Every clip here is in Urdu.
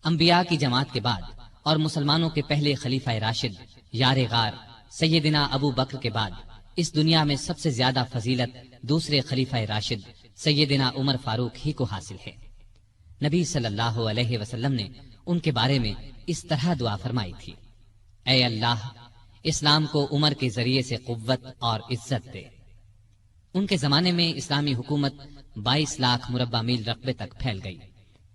انبیاء کی جماعت کے بعد اور مسلمانوں کے پہلے خلیفہ راشد یار غار سیدنا ابو بکر کے بعد اس دنیا میں سب سے زیادہ فضیلت دوسرے خلیفہ راشد سیدنا عمر فاروق ہی کو حاصل ہے۔ نبی صلی اللہ علیہ وسلم نے ان کے بارے میں اس طرح دعا فرمائی تھی: اے اللہ، اسلام کو عمر کے ذریعے سے قوت اور عزت دے۔ ان کے زمانے میں اسلامی حکومت 22 لاکھ مربع میل رقبے تک پھیل گئی۔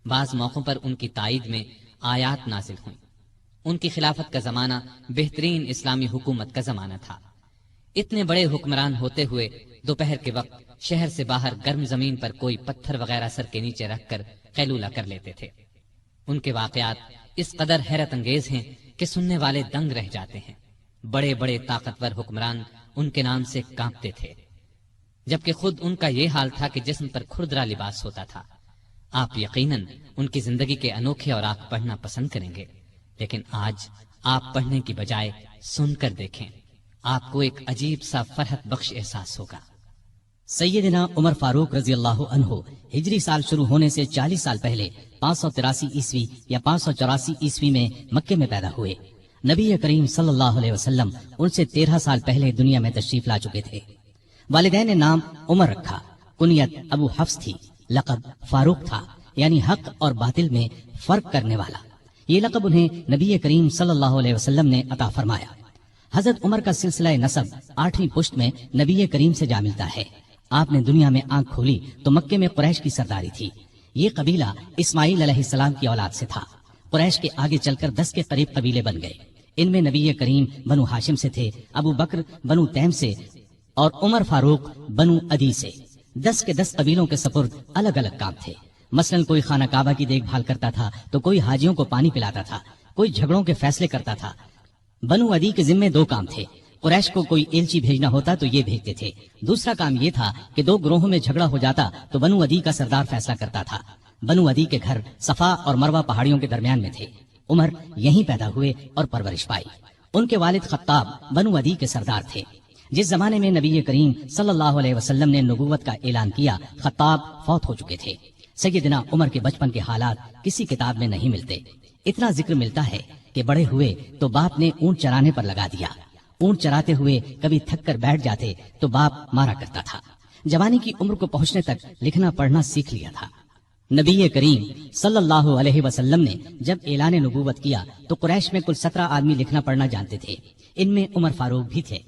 بعض موقعوں پر ان کی تائید میں آیات نازل ہوئیں۔ ان کی خلافت کا زمانہ بہترین اسلامی حکومت کا زمانہ تھا۔ اتنے بڑے حکمران ہوتے ہوئے دوپہر کے وقت شہر سے باہر گرم زمین پر کوئی پتھر وغیرہ سر کے نیچے رکھ کر قیلولہ کر لیتے تھے۔ ان کے واقعات اس قدر حیرت انگیز ہیں کہ سننے والے دنگ رہ جاتے ہیں۔ بڑے بڑے طاقتور حکمران ان کے نام سے کانپتے تھے، جبکہ خود ان کا یہ حال تھا کہ جسم پر کھردرا لباس ہوتا تھا۔ آپ یقیناً ان کی زندگی کے انوکھے اور آپ پڑھنا پسند کریں گے، لیکن آج آپ پڑھنے کی بجائے سن کر دیکھیں، آپ کو ایک عجیب سا فرحت بخش احساس ہوگا۔ سیدنا عمر فاروق رضی اللہ عنہ ہجری سال شروع ہونے سے 40 سال پہلے 583 عیسوی یا 584 عیسوی میں مکے میں پیدا ہوئے۔ نبی کریم صلی اللہ علیہ وسلم ان سے 13 سال پہلے دنیا میں تشریف لا چکے تھے۔ والدین نے نام عمر رکھا، کنیت ابو حفص تھی، لقب فاروق تھا، یعنی حق اور باطل میں فرق کرنے والا۔ یہ لقب انہیں نبی کریم صلی اللہ علیہ وسلم نے عطا فرمایا۔ حضرت عمر کا سلسلہ نسب 8ویں پشت میں نبی کریم سے جا ملتا ہے۔ آپ نے دنیا میں آنکھ کھولی تو مکے میں قریش کی سرداری تھی۔ یہ قبیلہ اسماعیل علیہ السلام کی اولاد سے تھا۔ قریش کے آگے چل کر 10 کے قریب قبیلے بن گئے۔ ان میں نبی کریم بنو ہاشم سے تھے، ابو بکر بنو تیم سے اور عمر فاروق بنو عدی سے۔ 10 کے 10 قبیلوں کے سپرد الگ الگ کام تھے۔ مثلا کوئی خانہ کعبہ کی دیکھ بھال کرتا تھا تو کوئی حاجیوں کو پانی پلاتا تھا، کوئی جھگڑوں کے فیصلے کرتا تھا۔ بنو عدی کے ذمے 2 کام تھے۔ قریش کو کوئی ایلچی بھیجنا ہوتا تو یہ بھیجتے تھے۔ دوسرا کام یہ تھا کہ 2 گروہوں میں جھگڑا ہو جاتا تو بنو عدی کا سردار فیصلہ کرتا تھا۔ بنو عدی کے گھر صفا اور مروہ پہاڑیوں کے درمیان میں تھے۔ عمر یہیں پیدا ہوئے اور پرورش پائی۔ ان کے والد خطاب بنو عدی کے سردار تھے۔ جس زمانے میں نبی کریم صلی اللہ علیہ وسلم نے نبوت کا اعلان کیا، خطاب فوت ہو چکے تھے۔ سیدنا عمر کے بچپن کے حالات کسی کتاب میں نہیں ملتے۔ اتنا ذکر ملتا ہے کہ بڑے ہوئے تو باپ نے اونٹ چرانے پر لگا دیا۔ اونٹ چراتے ہوئے کبھی تھک کر بیٹھ جاتے تو باپ مارا کرتا تھا۔ جوانی کی عمر کو پہنچنے تک لکھنا پڑھنا سیکھ لیا تھا۔ نبی کریم صلی اللہ علیہ وسلم نے جب اعلان نبوت کیا تو قریش میں کل 17 آدمی لکھنا پڑھنا جانتے تھے۔ ان میں عمر فاروق بھی تھے۔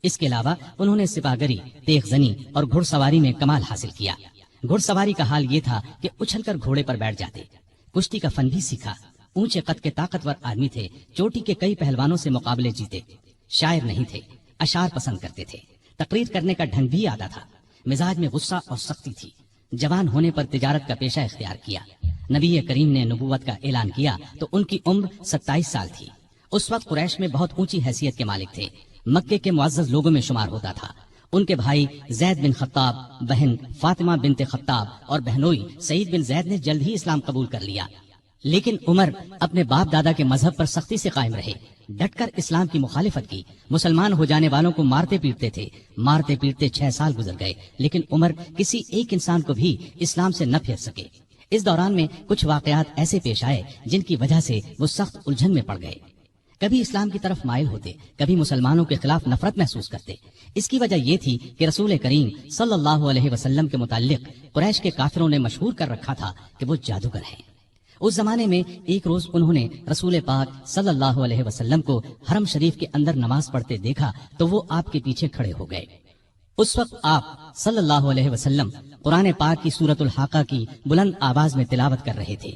اس کے علاوہ انہوں نے سپاہگری، تیغ زنی اور گھڑ سواری میں کمال حاصل کیا۔ گھڑ سواری کا حال یہ تھا کہ اچھل کر گھوڑے پر بیٹھ جاتے۔ کشتی کا فن بھی سیکھا۔ اونچے قد کے طاقتور آدمی تھے، چوٹی کے کئی پہلوانوں سے مقابلے جیتے۔ شاعر نہیں تھے، اشعار پسند کرتے تھے۔ تقریر کرنے کا ڈھنگ بھی آتا تھا۔ مزاج میں غصہ اور سختی تھی۔ جوان ہونے پر تجارت کا پیشہ اختیار کیا۔ نبی کریم نے نبوت کا اعلان کیا تو ان کی عمر 27 سال تھی۔ اس وقت قریش میں بہت اونچی حیثیت کے مالک تھے۔ مکے کے معزز لوگوں میں شمار ہوتا تھا۔ ان کے بھائی زید بن خطاب، بہن فاطمہ بنت خطاب اور بہنوئی سعید بن زید نے جلد ہی اسلام قبول کر لیا۔ لیکن عمر اپنے باپ دادا کے مذہب پر سختی سے قائم رہے، ڈٹ کر اسلام کی مخالفت کی۔ مسلمان ہو جانے والوں کو مارتے پیٹتے تھے۔ مارتے پیٹتے 6 سال گزر گئے، لیکن عمر کسی ایک انسان کو بھی اسلام سے نہ پھیر سکے۔ اس دوران میں کچھ واقعات ایسے پیش آئے جن کی وجہ سے وہ سخت الجھن میں پڑ گئے۔ کبھی اسلام کی طرف مائل ہوتے، کبھی مسلمانوں کے خلاف نفرت محسوس کرتے۔ اس کی وجہ یہ تھی کہ رسول کریم صلی اللہ علیہ وسلم کے متعلق قریش کے کافروں نے مشہور کر رکھا تھا کہ وہ جادوگر ہیں۔ اس زمانے میں ایک روز انہوں نے رسول پاک صلی اللہ علیہ وسلم کو حرم شریف کے اندر نماز پڑھتے دیکھا تو وہ آپ کے پیچھے کھڑے ہو گئے۔ اس وقت آپ صلی اللہ علیہ وسلم قرآن پاک کی سورۃ الحاقہ کی بلند آواز میں تلاوت کر رہے تھے۔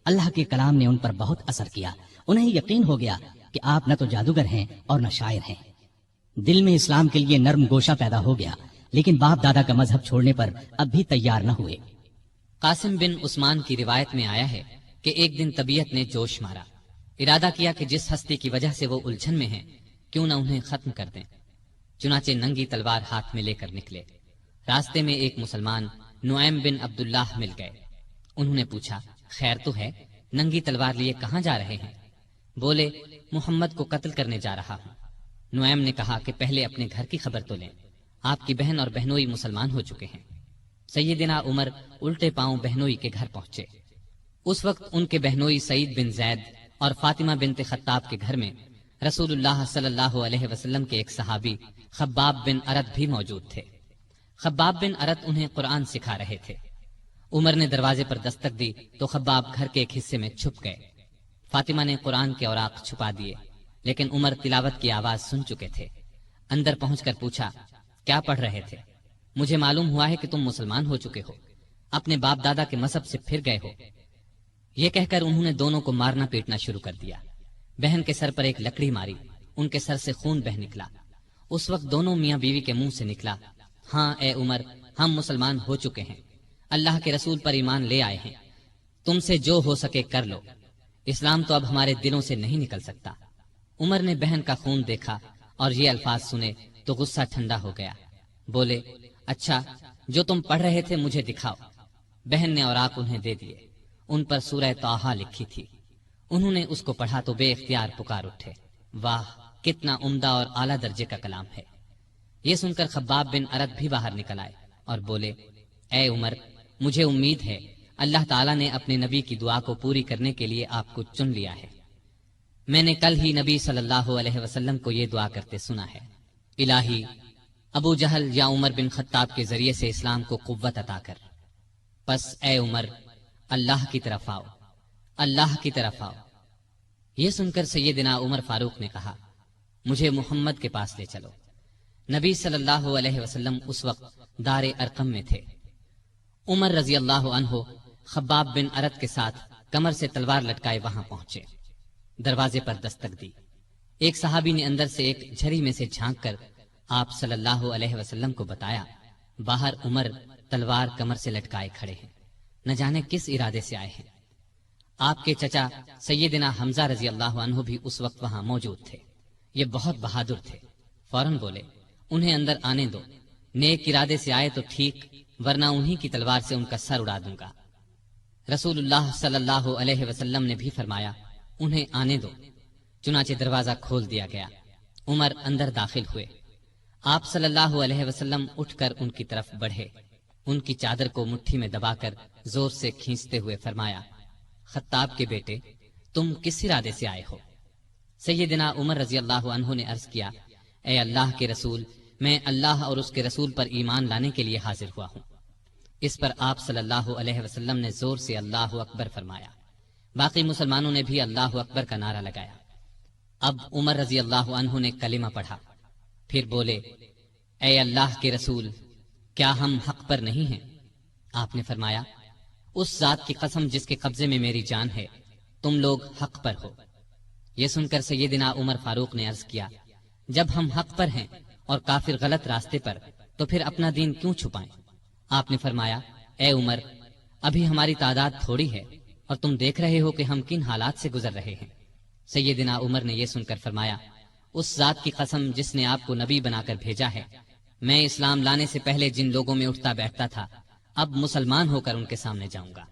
اللہ کے کلام نے ان پر بہت اثر کیا۔ انہیں یقین ہو گیا کہ آپ نہ تو جادوگر ہیں اور نہ شاعر ہیں۔ دل میں اسلام کے لیے نرم گوشہ پیدا ہو گیا، لیکن باپ دادا کا مذہب چھوڑنے پر اب بھی تیار نہ ہوئے۔ قاسم بن عثمان کی روایت میں آیا ہے کہ ایک دن طبیعت نے جوش مارا، ارادہ کیا کہ جس ہستی کی وجہ سے وہ الجھن میں ہیں کیوں نہ انہیں ختم کر دیں۔ چنانچہ ننگی تلوار ہاتھ میں لے کر نکلے۔ راستے میں ایک مسلمان نعیم بن عبداللہ مل گئے۔ انہوں نے پوچھا، خیر تو ہے، ننگی تلوار لیے کہاں جا رہے ہیں؟ بولے، محمد کو قتل کرنے جا رہا ہوں۔ نعیم نے کہا کہ پہلے اپنے گھر کی خبر تو لیں، آپ کی بہن اور بہنوئی مسلمان ہو چکے ہیں۔ سیدنا عمر الٹے پاؤں بہنوئی کے گھر پہنچے۔ اس وقت ان کے بہنوئی سعید بن زید اور فاطمہ بنت خطاب کے گھر میں رسول اللہ صلی اللہ علیہ وسلم کے ایک صحابی خباب بن ارت بھی موجود تھے۔ خباب بن ارت انہیں قرآن سکھا رہے تھے۔ عمر نے دروازے پر دستک دی تو خباب گھر کے ایک حصے میں چھپ گئے۔ فاطمہ نے قرآن کے اوراق چھپا دیے، لیکن عمر تلاوت کی آواز سن چکے تھے۔ اندر پہنچ کر پوچھا، کیا پڑھ رہے تھے؟ مجھے معلوم ہوا ہے کہ تم مسلمان ہو چکے ہو، اپنے باپ دادا کے مذہب سے پھر گئے ہو۔ یہ کہہ کر انہوں نے دونوں کو مارنا پیٹنا شروع کر دیا۔ بہن کے سر پر ایک لکڑی ماری، ان کے سر سے خون بہ نکلا۔ اس وقت دونوں میاں بیوی کے منہ سے نکلا، ہاں اے عمر، ہم مسلمان ہو چکے ہیں، اللہ کے رسول پر ایمان لے آئے ہیں، تم سے جو ہو سکے کر لو، اسلام تو اب ہمارے دلوں سے نہیں نکل سکتا۔ عمر نے بہن کا خون دیکھا اور یہ الفاظ سنے تو غصہ ٹھنڈا ہو گیا۔ بولے، اچھا جو تم پڑھ رہے تھے مجھے دکھاؤ۔ بہن نے اوراق انہیں دے دیے، ان پر سورہ طٰہٰ لکھی تھی۔ انہوں نے اس کو پڑھا تو بے اختیار پکار اٹھے، واہ کتنا عمدہ اور اعلیٰ درجے کا کلام ہے۔ یہ سن کر خباب بن ارت بھی باہر نکل آئے اور بولے، اے عمر، مجھے امید ہے اللہ تعالیٰ نے اپنے نبی کی دعا کو پوری کرنے کے لیے آپ کو چن لیا ہے۔ میں نے کل ہی نبی صلی اللہ علیہ وسلم کو یہ دعا کرتے سنا ہے، الہی ابو جہل یا عمر بن خطاب کے ذریعے سے اسلام کو قوت عطا کر۔ پس اے عمر، اللہ کی طرف آؤ، اللہ کی طرف آؤ۔ یہ سن کر سیدنا عمر فاروق نے کہا، مجھے محمد کے پاس لے چلو۔ نبی صلی اللہ علیہ وسلم اس وقت دار ارقم میں تھے۔ عمر رضی اللہ عنہ خباب بن ارت کے ساتھ کمر سے تلوار لٹکائے وہاں پہنچے۔ دروازے پر دستک دی۔ ایک صحابی نے اندر سے ایک جھری میں سے جھانک کر آپ صلی اللہ علیہ وسلم کو بتایا، باہر عمر تلوار کمر سے لٹکائے کھڑے ہیں، نہ جانے کس ارادے سے آئے ہیں۔ آپ کے چچا سیدنا حمزہ رضی اللہ عنہ بھی اس وقت وہاں موجود تھے۔ یہ بہت بہادر تھے، فوراً بولے، انہیں اندر آنے دو، نیک ارادے سے آئے تو ٹھیک، ورنہ انہی کی تلوار سے ان کا سر اڑا دوں گا۔ رسول اللہ صلی اللہ علیہ وسلم نے بھی فرمایا، انہیں آنے دو۔ چنانچہ دروازہ کھول دیا گیا۔ عمر اندر داخل ہوئے۔ آپ صلی اللہ علیہ وسلم اٹھ کر ان کی طرف بڑھے، ان کی چادر کو مٹھی میں دبا کر زور سے کھینچتے ہوئے فرمایا، خطاب کے بیٹے، تم کس ارادے سے آئے ہو؟ سیدنا عمر رضی اللہ عنہ نے عرض کیا، اے اللہ کے رسول، میں اللہ اور اس کے رسول پر ایمان لانے کے لیے حاضر ہوا ہوں۔ اس پر آپ صلی اللہ علیہ وسلم نے زور سے اللہ اکبر فرمایا۔ باقی مسلمانوں نے بھی اللہ اکبر کا نعرہ لگایا۔ اب عمر رضی اللہ عنہ نے کلمہ پڑھا، پھر بولے، اے اللہ کے رسول، کیا ہم حق پر نہیں ہیں؟ آپ نے فرمایا، اس ذات کی قسم جس کے قبضے میں میری جان ہے، تم لوگ حق پر ہو۔ یہ سن کر سیدنا عمر فاروق نے عرض کیا، جب ہم حق پر ہیں اور کافر غلط راستے پر، تو پھر اپنا دین کیوں چھپائیں؟ آپ نے فرمایا، اے عمر، ابھی ہماری تعداد تھوڑی ہے اور تم دیکھ رہے ہو کہ ہم کن حالات سے گزر رہے ہیں۔ سیدنا عمر نے یہ سن کر فرمایا، اس ذات کی قسم جس نے آپ کو نبی بنا کر بھیجا ہے، میں اسلام لانے سے پہلے جن لوگوں میں اٹھتا بیٹھتا تھا، اب مسلمان ہو کر ان کے سامنے جاؤں گا۔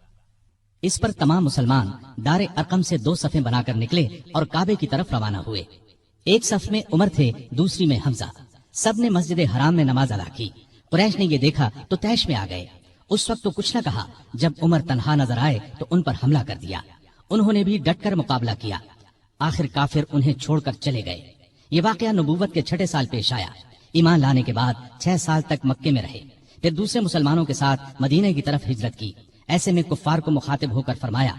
اس پر تمام مسلمان دار ارقم سے 2 صفیں بنا کر نکلے اور کعبے کی طرف روانہ ہوئے۔ ایک صف میں عمر تھے، دوسری میں حمزہ۔ سب نے مسجد حرام میں نماز ادا کی۔ قریش نے یہ دیکھا تو طیش میں آ گئے۔ اس وقت تو کچھ نہ کہا، جب عمر تنہا نظر آئے تو ان پر حملہ کر دیا۔ انہوں نے بھی ڈٹ کر مقابلہ کیا۔ آخر کافر انہیں چھوڑ کر چلے گئے۔ یہ واقعہ نبوت کے 6 سال پیش آیا۔ ایمان لانے کے بعد 6 سال تک مکے میں رہے، پھر دوسرے مسلمانوں کے ساتھ مدینے کی طرف ہجرت کی۔ ایسے میں کفار کو مخاطب ہو کر فرمایا،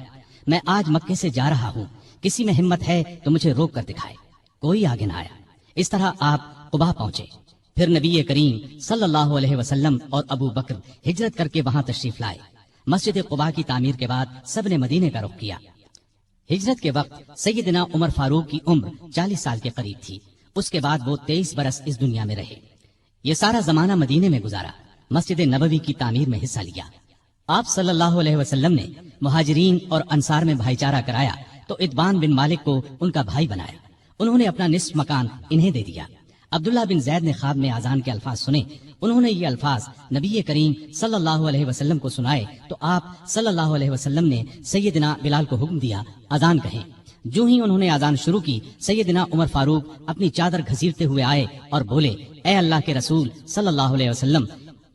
میں آج مکے سے جا رہا ہوں، کسی میں ہمت ہے تو مجھے روک کر دکھائے۔ کوئی آگے نہ آیا۔ اس طرح آپ قباء پہنچے۔ پھر نبی کریم صلی اللہ علیہ وسلم اور ابو بکر ہجرت کر کے وہاں تشریف لائے۔ مسجد قباء کی تعمیر کے بعد سب نے مدینے کا رخ کیا۔ ہجرت کے وقت سیدنا عمر فاروق کی عمر 40 سال کے قریب تھی۔ اس کے بعد وہ 23 برس اس دنیا میں رہے۔ یہ سارا زمانہ مدینے میں گزارا۔ مسجد نبوی کی تعمیر میں حصہ لیا۔ آپ صلی اللہ علیہ وسلم نے مہاجرین اور انصار میں بھائی چارہ کرایا تو اتبان بن مالک کو ان کا بھائی بنایا۔ انہوں نے اپنا نصف مکان انہیں دے دیا۔ عبداللہ بن زید نے خواب میں اذان کے الفاظ سنے۔ انہوں نے یہ الفاظ نبی کریم صلی اللہ علیہ وسلم کو سنائے تو آپ صلی اللہ علیہ وسلم نے سیدنا بلال کو حکم دیا، اذان کہیں۔ جو ہی انہوں نے اذان شروع کی، سیدنا عمر فاروق اپنی چادر گھسیٹتے ہوئے آئے اور بولے، اے اللہ کے رسول صلی اللہ علیہ وسلم،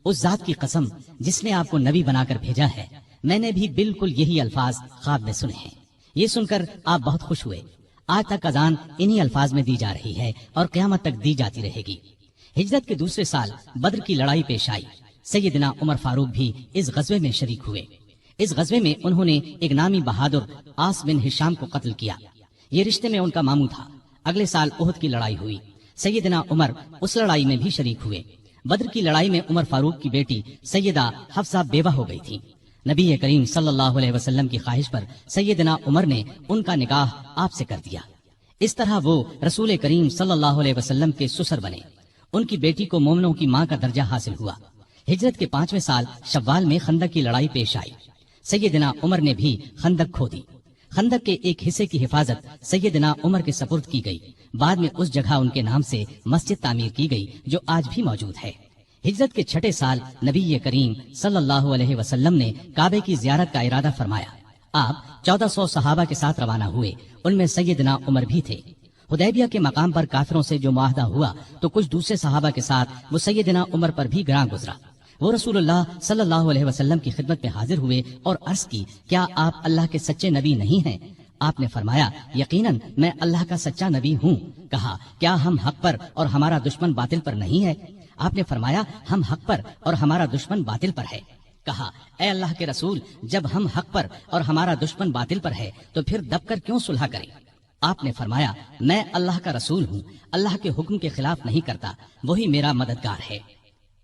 اس ذات کی قسم جس نے آپ کو نبی بنا کر بھیجا ہے، میں نے بھی بالکل یہی الفاظ خواب میں سنے ہیں۔ یہ سن کر آپ بہت خوش ہوئے۔ آج تک اذان انہی الفاظ میں دی جا رہی ہے اور قیامت تک دی جاتی رہے گی۔ ہجرت کے دوسرے سال بدر کی لڑائی پیش آئی۔ سیدنا عمر فاروق بھی اس غزوے میں شریک ہوئے۔ اس غزوے میں انہوں نے ایک نامی بہادر عاص بن ہشام کو قتل کیا۔ یہ رشتے میں ان کا ماموں تھا۔ اگلے سال احد کی لڑائی ہوئی۔ سیدنا عمر اس لڑائی میں بھی شریک ہوئے۔ بدر کی لڑائی میں عمر فاروق کی بیٹی سیدہ حفصہ بیوہ ہو گئی تھی۔ نبی کریم صلی اللہ علیہ وسلم کی خواہش پر سیدنا عمر نے ان کا نکاح آپ سے کر دیا۔ اس طرح وہ رسول کریم صلی اللہ علیہ وسلم کے سسر بنے۔ ان کی بیٹی کو مومنوں کی ماں کا درجہ حاصل ہوا۔ ہجرت کے 5ویں سال شوال میں خندق کی لڑائی پیش آئی۔ سیدنا عمر نے بھی خندق کھو دی۔ خندق کے ایک حصے کی حفاظت سیدنا عمر کے سپرد کی گئی۔ بعد میں اس جگہ ان کے نام سے مسجد تعمیر کی گئی جو آج بھی موجود ہے۔ ہجرت کے 6 سال نبی کریم صلی اللہ علیہ وسلم نے کعبے کی زیارت کا ارادہ فرمایا۔ آپ 1400 صحابہ کے ساتھ روانہ ہوئے۔ ان میں سیدنا عمر بھی تھے۔ حدیبیہ کے مقام پر کافروں سے جو معاہدہ ہوا تو کچھ دوسرے صحابہ کے ساتھ وہ سیدنا عمر پر بھی گراں گزرا۔ وہ رسول اللہ صلی اللہ علیہ وسلم کی خدمت میں حاضر ہوئے اور عرض کی، کیا آپ اللہ کے سچے نبی نہیں ہیں؟ آپ نے فرمایا، یقیناً میں اللہ کا سچا نبی ہوں۔ کہا، کیا ہم حق پر اور ہمارا دشمن باطل پر نہیں ہے؟ آپ نے فرمایا، ہم حق پر اور ہمارا دشمن باطل پر ہے۔ کہا، اے اللہ کے رسول، جب ہم حق پر اور ہمارا دشمن باطل پر ہے تو پھر دب کر کیوں صلح کریں؟ آپ نے فرمایا، میں اللہ کا رسول ہوں، اللہ کے حکم کے خلاف نہیں کرتا، وہی میرا مددگار ہے۔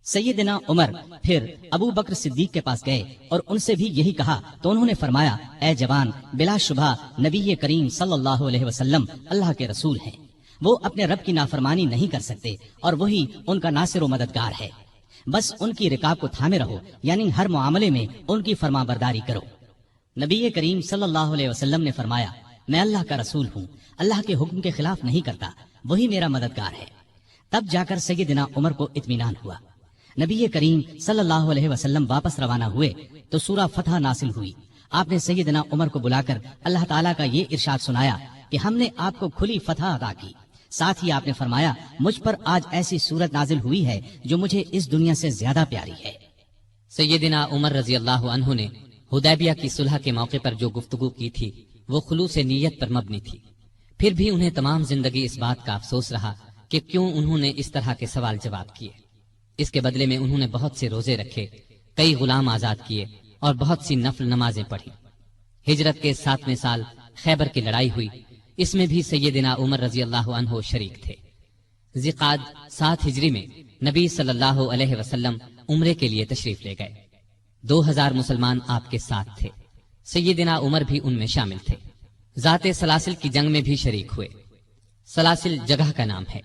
سیدنا عمر پھر ابو بکر صدیق کے پاس گئے اور ان سے بھی یہی کہا تو انہوں نے فرمایا، اے جوان، بلا شبہ نبی کریم صلی اللہ علیہ وسلم اللہ کے رسول ہیں۔ وہ اپنے رب کی نافرمانی نہیں کر سکتے اور وہی ان کا ناصر و مددگار ہے۔ بس ان کی رکاب کو تھامے رہو، یعنی ہر معاملے میں ان کی فرما برداری کرو۔ نبی کریم صلی اللہ علیہ وسلم نے فرمایا، میں اللہ کا رسول ہوں، اللہ کے حکم کے خلاف نہیں کرتا، وہی میرا مددگار ہے۔ تب جا کر سیدنا عمر کو اطمینان ہوا۔ نبی کریم صلی اللہ علیہ وسلم واپس روانہ ہوئے تو سورہ فتح نازل ہوئی۔ آپ نے سیدنا عمر کو بلا کر اللہ تعالیٰ کا یہ ارشاد سنایا کہ ہم نے آپ کو کھلی فتح عطا کی۔ ساتھ ہی آپ نے فرمایا، مجھ پر آج ایسی صورت نازل ہوئی ہے جو مجھے اس دنیا سے زیادہ پیاری ہے۔ سیدنا عمر رضی اللہ عنہ نے حدیبیہ کی صلح کے موقع پر جو گفتگو کی تھی وہ خلوص نیت پر مبنی تھی۔ پھر بھی انہیں تمام زندگی اس بات کا افسوس رہا کہ کیوں انہوں نے اس طرح کے سوال جواب کیے۔ اس کے بدلے میں انہوں نے بہت سے روزے رکھے، کئی غلام آزاد کیے اور بہت سی نفل نمازیں پڑھی۔ ہجرت کے 7ویں سال خیبر کی لڑائی ہوئی۔ اس میں بھی سیدنا عمر رضی اللہ عنہ شریک تھے۔ ذی-قعد 7 ہجری میں نبی صلی اللہ علیہ وسلم عمرے کے لیے تشریف لے گئے۔ 2000 مسلمان آپ کے ساتھ تھے۔ سیدنا عمر بھی ان میں شامل تھے۔ ذات سلاسل کی جنگ میں بھی شریک ہوئے۔ سلاسل جگہ کا نام ہے،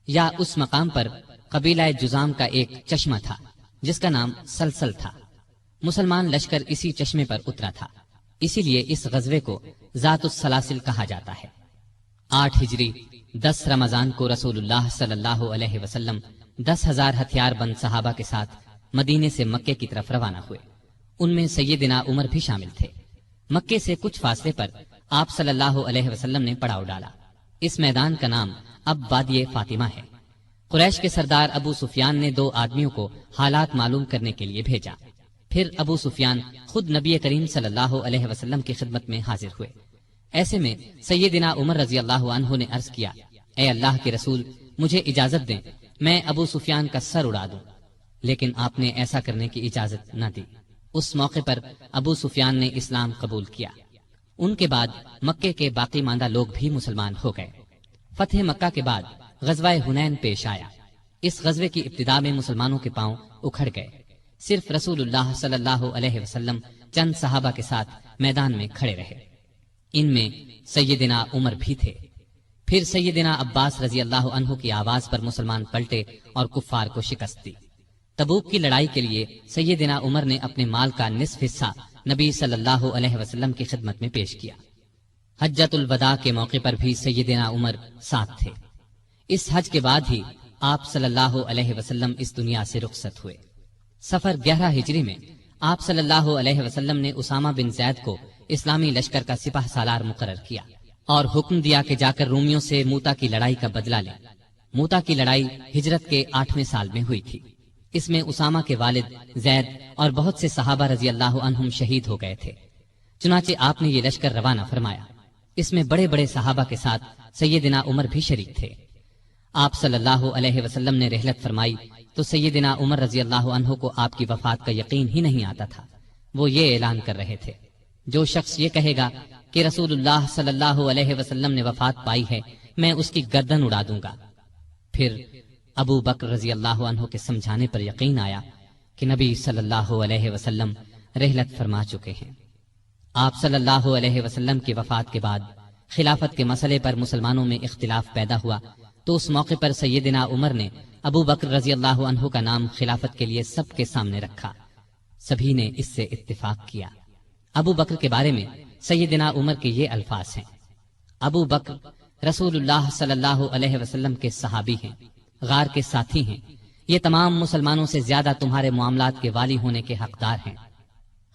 یا اس مقام پر قبیلہ جزام کا ایک چشمہ تھا جس کا نام سلسل تھا۔ مسلمان لشکر اسی چشمے پر اترا تھا، اسی لیے اس غزوے کو ذات السلاسل کہا جاتا ہے۔ 8 ہجری 10 رمضان کو رسول اللہ صلی اللہ علیہ وسلم 10,000 ہتھیار بند صحابہ کے ساتھ مدینے سے مکے کی طرف روانہ ہوئے۔ ان میں سیدنا عمر بھی شامل تھے۔ مکے سے کچھ فاصلے پر آپ صلی اللہ علیہ وسلم نے پڑاؤ ڈالا۔ اس میدان کا نام اب وادی فاطمہ ہے۔ قریش کے سردار ابو سفیان نے 2 آدمیوں کو حالات معلوم کرنے کے لیے بھیجا۔ پھر ابو سفیان خود نبی کریم صلی اللہ علیہ وسلم کی خدمت میں حاضر ہوئے۔ ایسے میں سیدنا عمر رضی اللہ عنہ نے عرض کیا، اے اللہ کے رسول، مجھے اجازت دیں میں ابو سفیان کا سر اڑا دوں۔ لیکن آپ نے ایسا کرنے کی اجازت نہ دی۔ اس موقع پر ابو سفیان نے اسلام قبول کیا۔ ان کے بعد مکے کے باقی ماندہ لوگ بھی مسلمان ہو گئے۔ فتح مکہ کے بعد غزوہ حنین پیش آیا۔ اس غزوے کی ابتدا میں مسلمانوں کے پاؤں اکھڑ گئے۔ صرف رسول اللہ صلی اللہ علیہ وسلم چند صحابہ کے ساتھ میدان میں کھڑے رہے۔ ان میں سیدنا عمر بھی تھے۔ پھر سیدنا عباس رضی اللہ عنہ کی آواز پر مسلمان پلٹے اور کفار کو شکست دی۔ تبوک کی لڑائی کے لیے سیدنا عمر نے اپنے مال کا نصف حصہ نبی صلی اللہ علیہ وسلم کی خدمت میں پیش کیا۔ حجۃ الوداع کے موقع پر بھی سیدنا عمر ساتھ تھے۔ اس حج کے بعد ہی آپ صلی اللہ علیہ وسلم اس دنیا سے رخصت ہوئے۔ سفر 11 ہجری میں آپ صلی اللہ علیہ وسلم نے اسامہ بن زید کو اسلامی لشکر کا سپاہ سالار مقرر کیا اور حکم دیا کہ جا کر رومیوں سے موتا کی لڑائی کا بدلہ لیں۔ موتا کی لڑائی ہجرت کے 8ویں سال میں ہوئی تھی۔ اس میں اسامہ کے والد زید اور بہت سے صحابہ رضی اللہ عنہم شہید ہو گئے تھے۔ چنانچہ آپ نے یہ لشکر روانہ فرمایا۔ اس میں بڑے بڑے صحابہ کے ساتھ سیدنا عمر بھی شریک تھے۔ آپ صلی اللہ علیہ وسلم نے رحلت فرمائی تو سیدنا عمر رضی اللہ عنہ کو آپ کی وفات کا یقین ہی نہیں آتا تھا۔ وہ یہ اعلان کر رہے تھے، جو شخص یہ کہے گا کہ رسول اللہ صلی اللہ علیہ وسلم نے وفات پائی ہے، میں اس کی گردن اڑا دوں گا۔ پھر ابو بکر رضی اللہ عنہ کے سمجھانے پر یقین آیا کہ نبی صلی اللہ علیہ وسلم رحلت فرما چکے ہیں۔ آپ صلی اللہ علیہ وسلم کی وفات کے بعد خلافت کے مسئلے پر مسلمانوں میں اختلاف پیدا ہوا تو اس موقع پر سیدنا عمر نے ابو بکر رضی اللہ عنہ کا نام خلافت کے لیے سب کے سامنے رکھا۔ سبھی نے اس سے اتفاق کیا۔ ابو بکر کے بارے میں سیدنا عمر کے یہ الفاظ ہیں: ابو بکر رسول اللہ صلی اللہ علیہ وسلم کے صحابی ہیں، غار کے ساتھی ہیں، یہ تمام مسلمانوں سے زیادہ تمہارے معاملات کے والی ہونے کے حقدار ہیں۔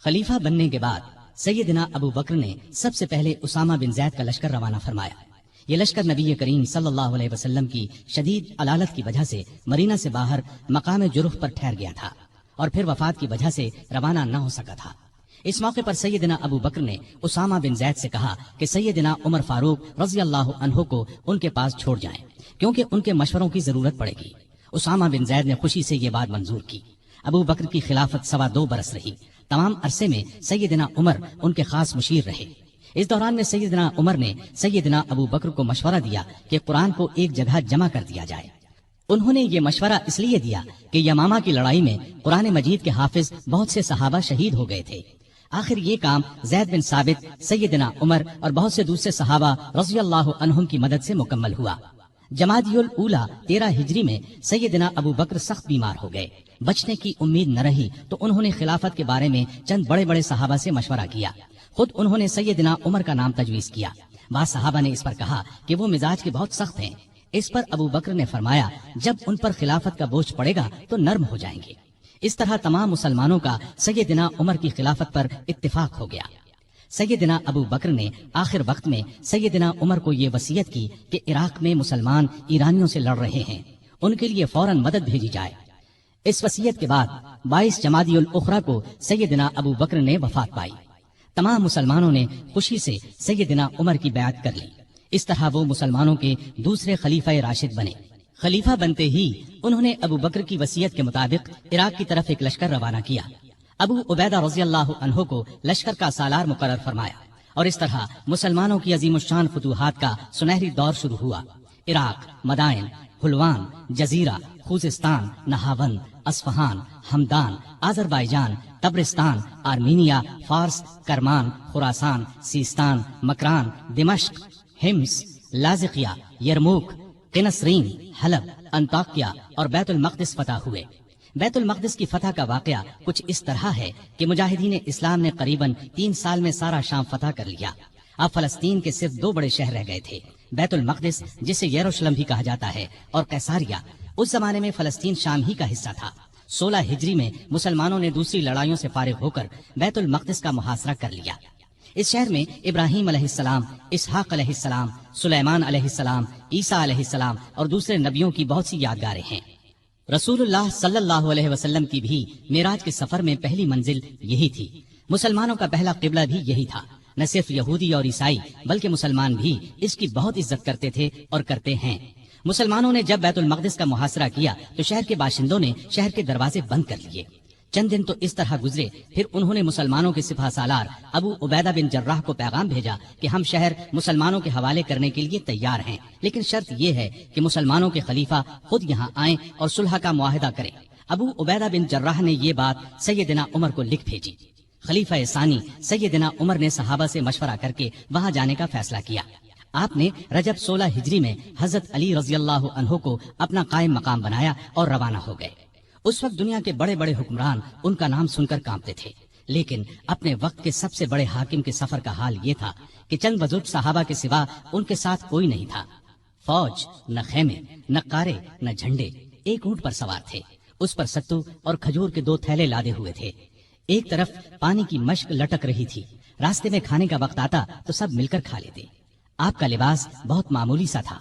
خلیفہ بننے کے بعد سیدنا ابو بکر نے سب سے پہلے اسامہ بن زید کا لشکر روانہ فرمایا۔ یہ لشکر نبی کریم صلی اللہ علیہ وسلم کی شدید علالت کی وجہ سے مدینہ سے باہر مقام جرح پر ٹھہر گیا تھا اور پھر وفات کی وجہ سے روانہ نہ ہو سکا تھا۔ اس موقع پر سیدنا ابو بکر نے اسامہ بن زید سے کہا کہ سیدنا عمر فاروق رضی اللہ عنہ کو ان کے پاس چھوڑ جائیں، کیونکہ ان کے مشوروں کی ضرورت پڑے گی۔ اسامہ بن زید نے خوشی سے یہ بات منظور کی۔ ابو بکر کی خلافت 2.25 برس رہی۔ تمام عرصے میں سیدنا عمر ان کے خاص مشیر رہے۔ اس دوران میں سیدنا عمر نے سیدنا ابو بکر کو مشورہ دیا کہ قرآن کو ایک جگہ جمع کر دیا جائے۔ انہوں نے یہ مشورہ اس لیے دیا کہ یمامہ کی لڑائی میں قرآن مجید کے حافظ بہت سے صحابہ شہید ہو گئے تھے۔ آخر یہ کام زید بن ثابت، سیدنا عمر اور بہت سے دوسرے صحابہ رضی اللہ عنہم کی مدد سے مکمل ہوا۔ جمادی الاولیٰ 13 ہجری میں سیدنا ابو بکر سخت بیمار ہو گئے۔ بچنے کی امید نہ رہی تو انہوں نے خلافت کے بارے میں چند بڑے بڑے صحابہ سے مشورہ کیا۔ خود انہوں نے سیدنا عمر کا نام تجویز کیا۔ بعض صحابہ نے اس پر کہا کہ وہ مزاج کے بہت سخت ہیں۔ اس پر ابو بکر نے فرمایا، جب ان پر خلافت کا بوجھ پڑے گا تو نرم ہو جائیں گے۔ اس طرح تمام مسلمانوں کا سیدنا عمر کی خلافت پر اتفاق ہو گیا۔ سیدنا ابو بکر نے آخر وقت میں سیدنا عمر کو یہ وصیت کی کہ عراق میں مسلمان ایرانیوں سے لڑ رہے ہیں، ان کے لیے فوراً مدد بھیجی جائے۔ اس وصیت کے بعد 22 جمادی الاخری کو سیدنا ابو بکر نے وفات پائی۔ تمام مسلمانوں نے خوشی سے سیدنا عمر کی بیعت کر لی۔ اس طرح وہ مسلمانوں کے دوسرے خلیفہ راشد بنے۔ خلیفہ بنتے ہی انہوں نے ابو بکر کی وصیت کے مطابق عراق کی طرف ایک لشکر روانہ کیا۔ ابو عبیدہ رضی اللہ عنہ کو لشکر کا سالار مقرر فرمایا اور اس طرح مسلمانوں کی عظیم الشان فتوحات کا سنہری دور شروع ہوا۔ عراق، مدائن، حلوان، جزیرہ، خوزستان، نہاوند، اصفہان، ہمدان، آذربائیجان، تبرستان، آرمینیا، فارس، کرمان، خراسان، سیستان، مکران، دمشق، ہمس، لازقیہ، یرموک، قنسرین، حلب، انطاکیہ اور بیت المقدس فتح ہوئے۔ بیت المقدس کی فتح کا واقعہ کچھ اس طرح ہے کہ مجاہدین اسلام نے قریباً 3 سال میں سارا شام فتح کر لیا۔ اب فلسطین کے صرف 2 بڑے شہر رہ گئے تھے، بیت المقدس جسے یروشلم بھی کہا جاتا ہے اور قیصاریہ۔ اس زمانے میں فلسطین شام ہی کا حصہ تھا۔ 16 ہجری میں مسلمانوں نے دوسری لڑائیوں سے فارغ ہو کر بیت المقدس کا محاصرہ کر لیا۔ اس شہر میں ابراہیم علیہ السلام، اسحاق علیہ السلام، سلیمان علیہ السلام، عیسیٰ علیہ السلام اور دوسرے نبیوں کی بہت سی یادگاریں ہیں۔ رسول اللہ صلی اللہ علیہ وسلم کی بھی معراج کے سفر میں پہلی منزل یہی تھی۔ مسلمانوں کا پہلا قبلہ بھی یہی تھا۔ نہ صرف یہودی اور عیسائی بلکہ مسلمان بھی اس کی بہت عزت کرتے تھے اور کرتے ہیں۔ مسلمانوں نے جب بیت المقدس کا محاصرہ کیا تو شہر کے باشندوں نے شہر کے دروازے بند کر لیے۔ چند دن تو اس طرح گزرے، پھر انہوں نے مسلمانوں کے سپہ سالار ابو عبیدہ بن جراح کو پیغام بھیجا کہ ہم شہر مسلمانوں کے حوالے کرنے کے لیے تیار ہیں، لیکن شرط یہ ہے کہ مسلمانوں کے خلیفہ خود یہاں آئیں اور صلح کا معاہدہ کریں۔ ابو عبیدہ بن جراح نے یہ بات سیدنا عمر کو لکھ بھیجی۔ خلیفہ ثانی سیدنا عمر نے صحابہ سے مشورہ کر کے وہاں جانے کا فیصلہ کیا۔ آپ نے رجب 16 ہجری میں حضرت علی رضی اللہ عنہ کو اپنا قائم مقام بنایا اور روانہ ہو گئے۔ اس وقت دنیا کے بڑے بڑے حکمران ان کا نام سن کر کانپتے تھے، لیکن اپنے وقت کے سب سے بڑے حاکم کے سفر کا حال یہ تھا کہ چند بزرگ صحابہ کے سوا ان کے ساتھ کوئی نہیں تھا۔ فوج، نہ خیمے، نہ کارے، نہ جھنڈے، ایک اونٹ پر سوار تھے۔ اس پر ستو اور کھجور کے 2 تھیلے لادے ہوئے تھے۔ ایک طرف پانی کی مشک لٹک رہی تھی۔ راستے میں کھانے کا وقت آتا تو سب مل کر کھا لیتے۔ آپ کا لباس بہت معمولی سا تھا۔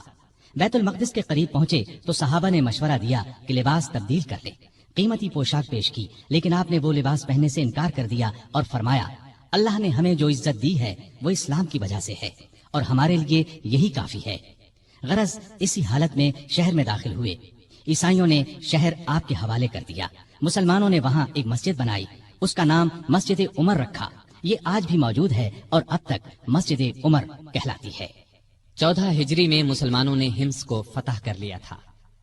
بیت المقدس کے قریب پہنچے تو صحابہ نے مشورہ دیا کہ لباس تبدیل کر لے قیمتی پوشاک پیش کی، لیکن آپ نے وہ لباس پہننے سے انکار کر دیا اور فرمایا اللہ نے ہمیں جو عزت دی ہے وہ اسلام کی وجہ سے ہے اور ہمارے لیے یہی کافی ہے۔ غرض اسی حالت میں شہر میں داخل ہوئے۔ عیسائیوں نے شہر آپ کے حوالے کر دیا۔ مسلمانوں نے وہاں ایک مسجد بنائی، اس کا نام مسجد عمر رکھا۔ یہ آج بھی موجود ہے اور اب تک مسجد عمر کہلاتی ہے۔ 14 ہجری میں مسلمانوں نے ہمس کو فتح کر لیا تھا۔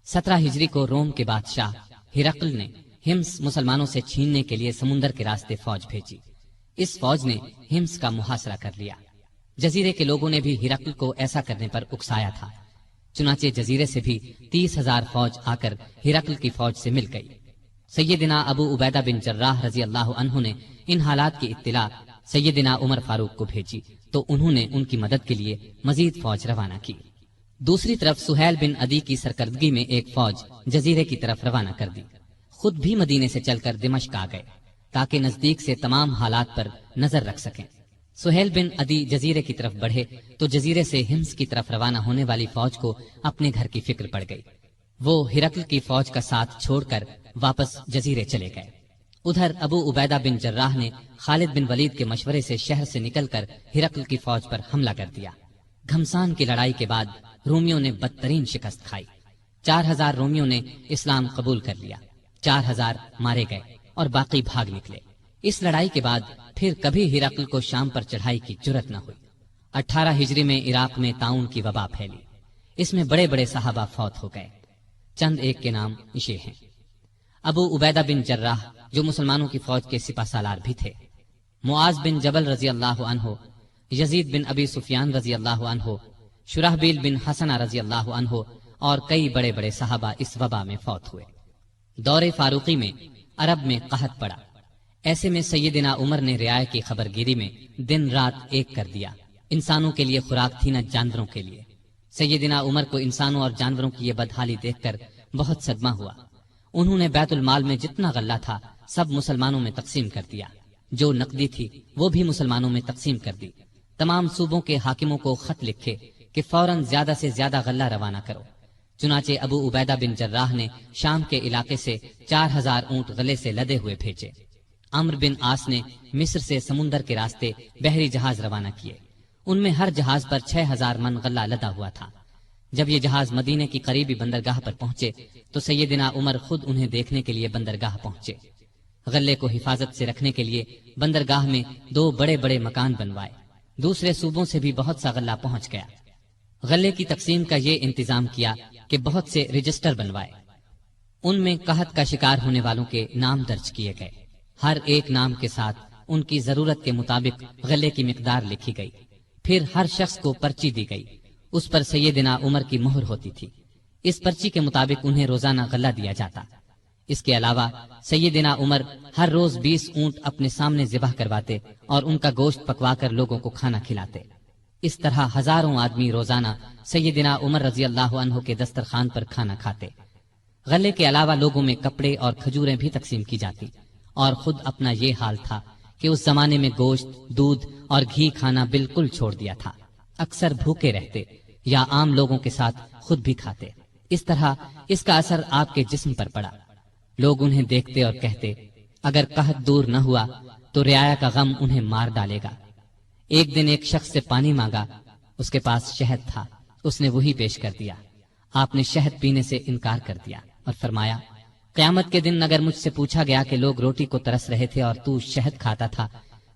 17 ہجری کو روم کے بادشاہ ہرقل نے ہمس مسلمانوں سے چھیننے کے لیے سمندر کے راستے فوج بھیجی۔ اس فوج نے ہمس کا محاصرہ کر لیا۔ جزیرے کے لوگوں نے بھی ہرقل کو ایسا کرنے پر اکسایا تھا، چنانچہ جزیرے سے بھی 30,000 فوج آ کر ہرقل کی فوج سے مل گئی۔ سیدنا ابو عبیدہ بن جراح رضی اللہ عنہ نے ان حالات کی اطلاع سیدنا عمر فاروق کو بھیجی تو انہوں نے ان کی مدد کے لیے مزید فوج روانہ کی۔ دوسری طرف سہیل بن عدی کی سرکردگی میں ایک فوج جزیرے کی طرف روانہ کر دی۔ خود بھی مدینے سے چل کر دمشق آ گئے تاکہ نزدیک سے تمام حالات پر نظر رکھ سکیں۔ سہیل بن عدی جزیرے کی طرف بڑھے تو جزیرے سے ہمس کی طرف روانہ ہونے والی فوج کو اپنے گھر کی فکر پڑ گئی۔ وہ ہرقل کی فوج کا ساتھ چھوڑ کر واپس جزیرے چلے گئے۔ ادھر ابو عبیدہ بن جراح نے خالد بن ولید کے مشورے سے شہر سے نکل کر ہرقل کی فوج پر حملہ کر دیا۔ گھمسان کی لڑائی کے بعد رومیوں نے بدترین شکست کھائی۔ 4,000 رومیوں نے اسلام قبول کر لیا، 4,000 مارے گئے اور باقی بھاگ نکلے۔ اس لڑائی کے بعد پھر کبھی ہرقل کو شام پر چڑھائی کی جرأت نہ ہوئی۔ 18 ہجری میں عراق میں طاعون کی وبا پھیلی، اس میں بڑے بڑے صحابہ فوت ہو گئے۔ چند ایک کے نام یہ ہیں: ابو عبیدہ بن جراح جو مسلمانوں کی فوج کے سپہ سالار بھی تھے، معاذ بن جبل رضی اللہ عنہ، یزید بن ابی سفیان رضی اللہ عنہ، شرحبیل بن حسنہ رضی اللہ عنہ اور کئی بڑے بڑے صحابہ اس وبا میں فوت ہوئے۔ دور فاروقی میں عرب میں قحط پڑا، ایسے میں سیدنا عمر نے رعایا کی خبر گیری میں دن رات ایک کر دیا۔ انسانوں کے لیے خوراک تھی نہ جانوروں کے لیے۔ سیدنا عمر کو انسانوں اور جانوروں کی یہ بدحالی دیکھ کر بہت صدمہ ہوا۔ انہوں نے بیت المال میں جتنا غلہ تھا سب مسلمانوں میں تقسیم کر دیا، جو نقدی تھی وہ بھی مسلمانوں میں تقسیم کر دی۔ تمام صوبوں کے حاکموں کو خط لکھے کہ فوراً زیادہ سے زیادہ غلہ روانہ کرو۔ چنانچہ ابو عبیدہ بن جراح نے شام کے علاقے سے 4,000 اونٹ غلے سے لدے ہوئے بھیجے۔ عمرو بن عاص نے مصر سے سمندر کے راستے بحری جہاز روانہ کیے، ان میں ہر جہاز پر 6,000 من غلہ لدا ہوا تھا۔ جب یہ جہاز مدینے کی قریبی بندرگاہ پر پہنچے تو سیدنا عمر خود انہیں دیکھنے کے لیے بندرگاہ پہنچے۔ غلے کو حفاظت سے رکھنے کے لیے بندرگاہ میں 2 بڑے بڑے مکان بنوائے۔ دوسرے صوبوں سے بھی بہت سا غلہ پہنچ گیا۔ غلے کی تقسیم کا یہ انتظام کیا کہ بہت سے رجسٹر بنوائے، ان میں قحط کا شکار ہونے والوں کے نام درج کیے گئے۔ ہر ایک نام کے ساتھ ان کی ضرورت کے مطابق غلے کی مقدار لکھی گئی۔ پھر ہر شخص کو پرچی دی گئی، اس پر سیدنا عمر کی مہر ہوتی تھی۔ اس پرچی کے مطابق انہیں روزانہ غلہ دیا جاتا۔ اس کے علاوہ سیدنا عمر ہر روز 20 اونٹ اپنے سامنے ذبح کرواتے اور ان کا گوشت پکوا کر لوگوں کو کھانا کھلاتے۔ اس طرح ہزاروں آدمی روزانہ سیدنا عمر رضی اللہ عنہ کے دسترخوان پر کھانا کھاتے۔ غلے کے علاوہ لوگوں میں کپڑے اور کھجوریں بھی تقسیم کی جاتی، اور خود اپنا یہ حال تھا کہ اس زمانے میں گوشت، دودھ اور گھی کھانا بالکل چھوڑ دیا تھا۔ اکثر بھوکے رہتے یا عام لوگوں کے ساتھ خود بھی کھاتے۔ اس طرح اس کا اثر آپ کے جسم پر پڑا۔ لوگ انہیں دیکھتے اور کہتے اگر قحط دور نہ ہوا تو رعایا کا غم انہیں مار ڈالے گا۔ ایک دن ایک شخص سے پانی مانگا، اس کے پاس شہد تھا، اس نے وہی پیش کر دیا۔ آپ نے شہد پینے سے انکار کر دیا اور فرمایا قیامت کے دن اگر مجھ سے پوچھا گیا کہ لوگ روٹی کو ترس رہے تھے اور تو شہد کھاتا تھا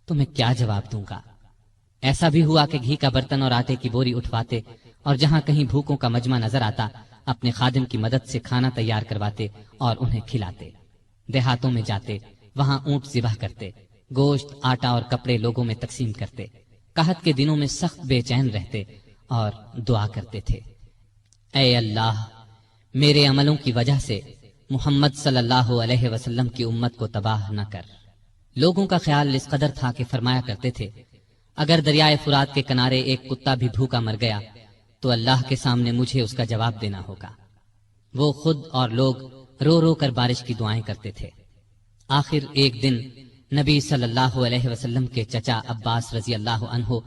تو میں کیا جواب دوں گا۔ ایسا بھی ہوا کہ گھی کا برتن اور آٹے کی بوری اٹھواتے اور جہاں کہیں بھوکوں کا مجمع نظر آتا اپنے خادم کی مدد سے کھانا تیار کرواتے اور انہیں کھلاتے۔ دیہاتوں میں جاتے، وہاں اونٹ ذبح کرتے، گوشت، آٹا اور کپڑے لوگوں میں تقسیم کرتے۔ قحط کے دنوں میں سخت بے چین رہتے اور دعا کرتے تھے، اے اللہ میرے عملوں کی وجہ سے محمد صلی اللہ علیہ وسلم کی امت کو تباہ نہ کر۔ لوگوں کا خیال اس قدر تھا کہ فرمایا کرتے تھے اگر دریائے فرات کے کنارے ایک کتا بھی بھوکا مر گیا تو اللہ کے سامنے مجھے اس کا جواب دینا ہوگا۔ وہ خود اور لوگ رو رو کر بارش کی دعائیں کرتے تھے۔ آخر ایک دن نبی صلی اللہ علیہ وسلم کے چچا عباس رضی اللہ عنہ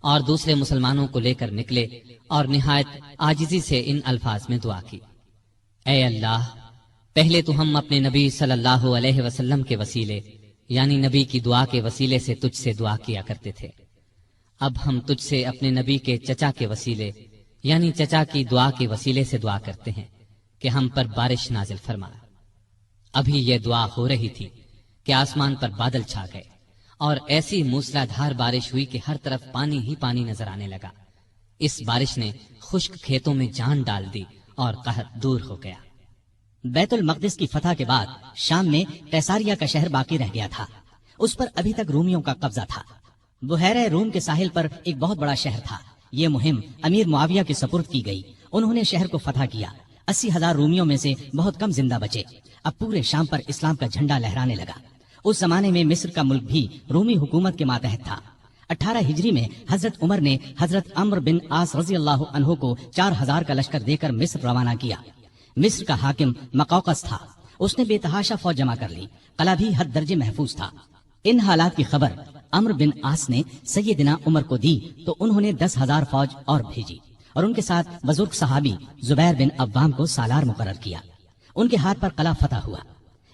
اور دوسرے مسلمانوں کو لے کر نکلے اور نہایت عاجزی سے ان الفاظ میں دعا کی، اے اللہ پہلے تو ہم اپنے نبی صلی اللہ علیہ وسلم کے وسیلے یعنی نبی کی دعا کے وسیلے سے تجھ سے دعا کیا کرتے تھے، اب ہم تجھ سے اپنے نبی کے چچا کے وسیلے یعنی چچا کی دعا کے وسیلے سے دعا کرتے ہیں کہ ہم پر بارش نازل فرما۔ ابھی یہ دعا ہو رہی تھی کہ آسمان پر بادل چھا گئے اور ایسی موسلا دھار بارش ہوئی کہ ہر طرف پانی ہی پانی نظر آنے لگا۔ اس بارش نے خشک کھیتوں میں جان ڈال دی اور قحط دور ہو گیا۔ بیت المقدس کی فتح کے بعد شام میں قیصاریہ کا شہر باقی رہ گیا تھا، اس پر ابھی تک رومیوں کا قبضہ تھا۔ بحیرہ روم کے ساحل پر ایک بہت بڑا شہر تھا، یہ مہم امیر معاویہ کے سپرد کی گئی، انہوں نے شہر کو فتح کیا۔ 80,000 رومیوں میں سے بہت کم زندہ بچے۔ اب پورے شام پر اسلام کا جھنڈا لہرانے لگا۔ اس زمانے میں مصر کا ملک بھی رومی حکومت کے ماتحت تھا۔ 18 ہجری میں حضرت عمر نے حضرت عمرو بن عاص رضی اللہ عنہ کو 4000 کا لشکر دے کر مصر روانہ کیا۔ مصر کا حاکم مقوقس تھا، اس نے بے تحاشا فوج جمع کر لی، قلعہ بھی حد درجے محفوظ تھا۔ ان حالات کی خبر عمرو بن عاص نے سیدنا عمر کو دی تو انہوں نے 10,000 فوج اور بھیجی اور ان کے ساتھ بزرگ صحابی زبیر بن عوام کو سالار مقرر کیا۔ ان کے ہاتھ پر قلعہ فتح ہوا۔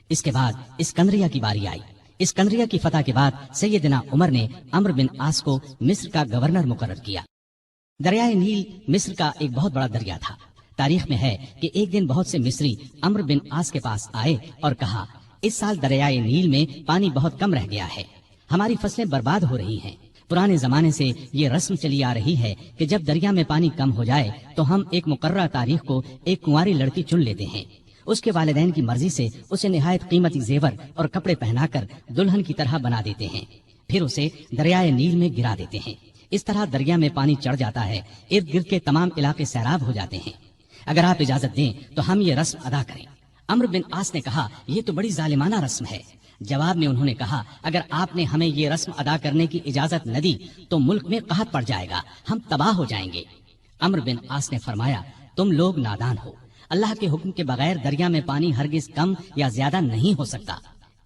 اس کے بعد اسکندریہ کی باری آئی۔ اسکندریہ کی فتح کے بعد سیدنا عمر نے عمرو بن عاص کو مصر کا گورنر مقرر کیا۔ دریائے نیل مصر کا ایک بہت بڑا دریا تھا۔ تاریخ میں ہے کہ ایک دن بہت سے مصری عمرو بن عاص کے پاس آئے اور کہا، اس سال دریائے نیل میں پانی بہت کم رہ گیا ہے، ہماری فصلیں برباد ہو رہی ہیں۔ پرانے زمانے سے یہ رسم چلی آ رہی ہے کہ جب دریا میں پانی کم ہو جائے تو ہم ایک مقررہ تاریخ کو ایک کنواری لڑکی چن لیتے ہیں، اس کے والدین کی مرضی سے اسے نہایت قیمتی زیور اور کپڑے پہنا کر دلہن کی طرح بنا دیتے ہیں، پھر اسے دریائے نیل میں گرا دیتے ہیں۔ اس طرح دریا میں پانی چڑھ جاتا ہے، ارد گرد کے تمام علاقے سیراب ہو جاتے ہیں۔ اگر آپ اجازت دیں تو ہم یہ رسم ادا کریں۔ عمرو بن عاص نے کہا، یہ تو بڑی ظالمانہ رسم ہے۔ جواب میں انہوں نے کہا، اگر آپ نے ہمیں یہ رسم ادا کرنے کی اجازت نہ دی تو ملک میں قحط پڑ جائے گا، ہم تباہ ہو جائیں گے۔ عمرو بن عاص نے فرمایا، تم لوگ نادان ہو، اللہ کے حکم کے بغیر دریا میں پانی ہرگز کم یا زیادہ نہیں ہو سکتا۔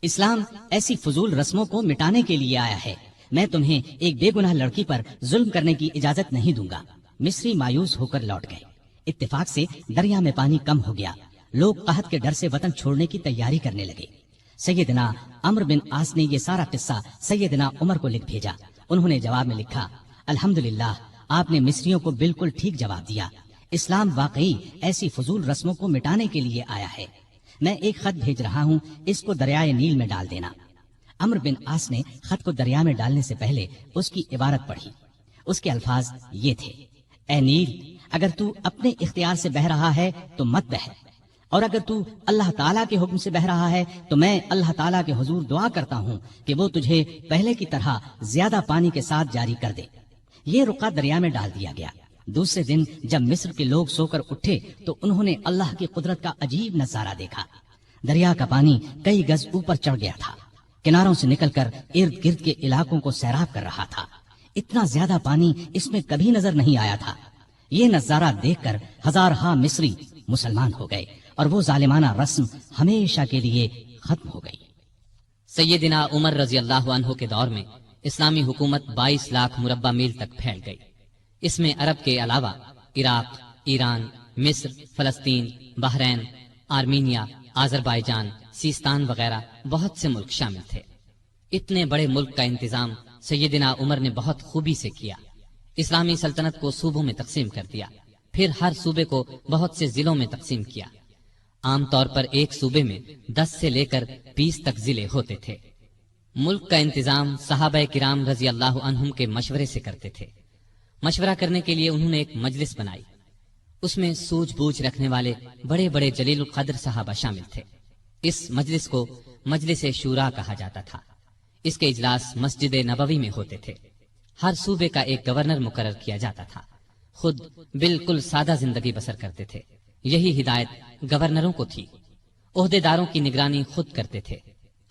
اسلام ایسی فضول رسموں کو مٹانے کے لیے آیا ہے، میں تمہیں ایک بے گناہ لڑکی پر ظلم کرنے کی اجازت نہیں دوں گا۔ مصری مایوس ہو کر لوٹ گئے۔ اتفاق سے دریا میں پانی کم ہو گیا، لوگ قحط کے ڈر سے وطن چھوڑنے کی تیاری کرنے لگے۔ سیدنا عمرو بن عاص نے یہ سارا قصہ سیدنا عمر کو لکھ بھیجا۔ انہوں نے جواب میں لکھا، الحمدللہ، آپ نے مصریوں کو بالکل ٹھیک جواب دیا، اسلام واقعی ایسی فضول رسموں کو مٹانے کے لیے آیا ہے۔ میں ایک خط بھیج رہا ہوں، اس کو دریائے نیل میں ڈال دینا۔ عمرو بن عاص نے خط کو دریا میں ڈالنے سے پہلے اس کی عبارت پڑھی۔ اس کے الفاظ یہ تھے، اے نیل، اگر تو اپنے اختیار سے بہہ رہا ہے تو مت بہہ، اور اگر تو اللہ تعالیٰ کے حکم سے بہہ رہا ہے تو میں اللہ تعالیٰ کے حضور دعا کرتا ہوں کہ وہ تجھے پہلے کی طرح زیادہ پانی کے ساتھ جاری کر دے۔ یہ رقعہ دریا میں ڈال دیا گیا۔ دوسرے دن جب مصر کے لوگ سو کر اٹھے تو انہوں نے اللہ کی قدرت کا عجیب نظارہ دیکھا۔ دریا کا پانی کئی گز اوپر چڑھ گیا تھا، کناروں سے نکل کر ارد گرد کے علاقوں کو سیراب کر رہا تھا۔ اتنا زیادہ پانی اس میں کبھی نظر نہیں آیا تھا۔ یہ نظارہ دیکھ کر ہزارہا مصری مسلمان ہو گئے اور وہ ظالمانہ رسم ہمیشہ کے لیے ختم ہو گئی۔ سیدنا عمر رضی اللہ عنہ کے دور میں اسلامی حکومت 22 لاکھ مربع میل تک پھیل گئی۔ اس میں عرب کے علاوہ عراق، ایران، مصر، فلسطین، بحرین، آرمینیا، آذربائیجان، سیستان وغیرہ بہت سے ملک شامل تھے۔ اتنے بڑے ملک کا انتظام سیدنا عمر نے بہت خوبی سے کیا۔ اسلامی سلطنت کو صوبوں میں تقسیم کر دیا، پھر ہر صوبے کو بہت سے ضلعوں میں تقسیم کیا۔ عام طور پر ایک صوبے میں 10 سے لے کر 20 تک ضلع ہوتے تھے۔ ملک کا انتظام صحابہ کرام رضی اللہ عنہم کے مشورے سے کرتے تھے۔ مشورہ کرنے کے لیے انہوں نے ایک مجلس بنائی، اس میں سوجھ بوجھ رکھنے والے بڑے بڑے جلیل القدر صحابہ شامل تھے۔ اس مجلس کو مجلس شورا کہا جاتا تھا۔ اس کے اجلاس مسجد نبوی میں ہوتے تھے۔ ہر صوبے کا ایک گورنر مقرر کیا جاتا تھا، خود بالکل سادہ زندگی بسر کرتے تھے۔ یہی ہدایت گورنروں کو تھی۔ عہدے داروں کی نگرانی خود کرتے تھے۔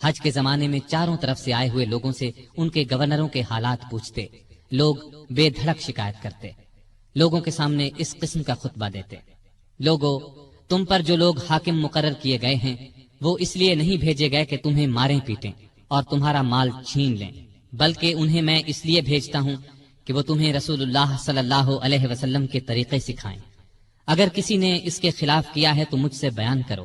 حج کے زمانے میں چاروں طرف سے آئے ہوئے لوگوں سے ان کے گورنروں کے حالات پوچھتے، لوگ بے دھڑک شکایت کرتے، لوگوں کے سامنے اس قسم کا خطبہ دیتے، لوگوں، تم پر جو لوگ حاکم مقرر کیے گئے ہیں وہ اس لیے نہیں بھیجے گئے کہ تمہیں ماریں پیٹیں اور تمہارا مال چھین لیں، بلکہ انہیں میں اس لیے بھیجتا ہوں کہ وہ تمہیں رسول اللہ صلی اللہ علیہ وسلم کے طریقے سکھائیں۔ اگر کسی نے اس کے خلاف کیا ہے تو مجھ سے بیان کرو،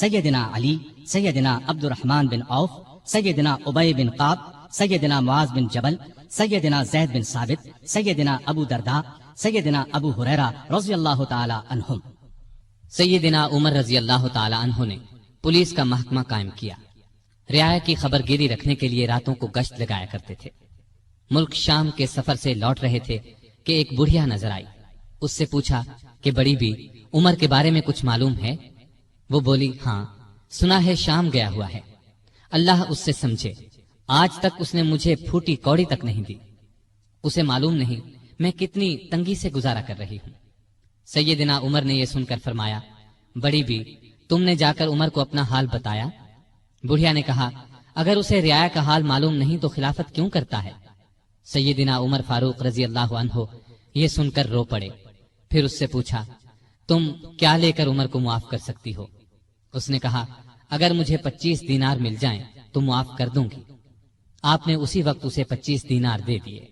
سیدنا علی، سیدنا عبد الرحمن بن عوف، سیدنا ابی بن قعب، سیدنا معاذ بن جبل، سیدنا زید بن ثابت، سیدنا ابو درداء، سیدنا ابو ہریرہ رضی اللہ تعالی عنہم۔ سیدنا عمر رضی اللہ تعالی عنہ نے پولیس کا محکمہ قائم کیا۔ رعایا کی خبر گیری رکھنے کے لیے راتوں کو گشت لگایا کرتے تھے۔ ملک شام کے سفر سے لوٹ رہے تھے کہ ایک بڑھیا نظر آئی۔ اس سے پوچھا کہ بڑی بھی عمر کے بارے میں کچھ معلوم ہے؟ وہ بولی ہاں، سنا ہے شام گیا ہوا ہے، اللہ اس سے سمجھے، آج تک اس نے مجھے پھوٹی کوڑی تک نہیں دی، اسے معلوم نہیں میں کتنی تنگی سے گزارا کر رہی ہوں۔ سیدنا عمر نے یہ سن کر فرمایا، بڑی بھی تم نے جا کر عمر کو اپنا حال بتایا؟ بڑھیا نے کہا، اگر اسے رعایا کا حال معلوم نہیں تو خلافت کیوں کرتا ہے؟ سیدنا عمر فاروق رضی اللہ عنہ یہ سن کر رو پڑے۔ پھر اس سے پوچھا، تم کیا لے کر عمر کو معاف کر سکتی ہو؟ اس نے کہا، اگر مجھے 25 دینار مل جائیں تو معاف کر دوں گی۔ آپ نے اسی وقت اسے 25 دینار دے دیے۔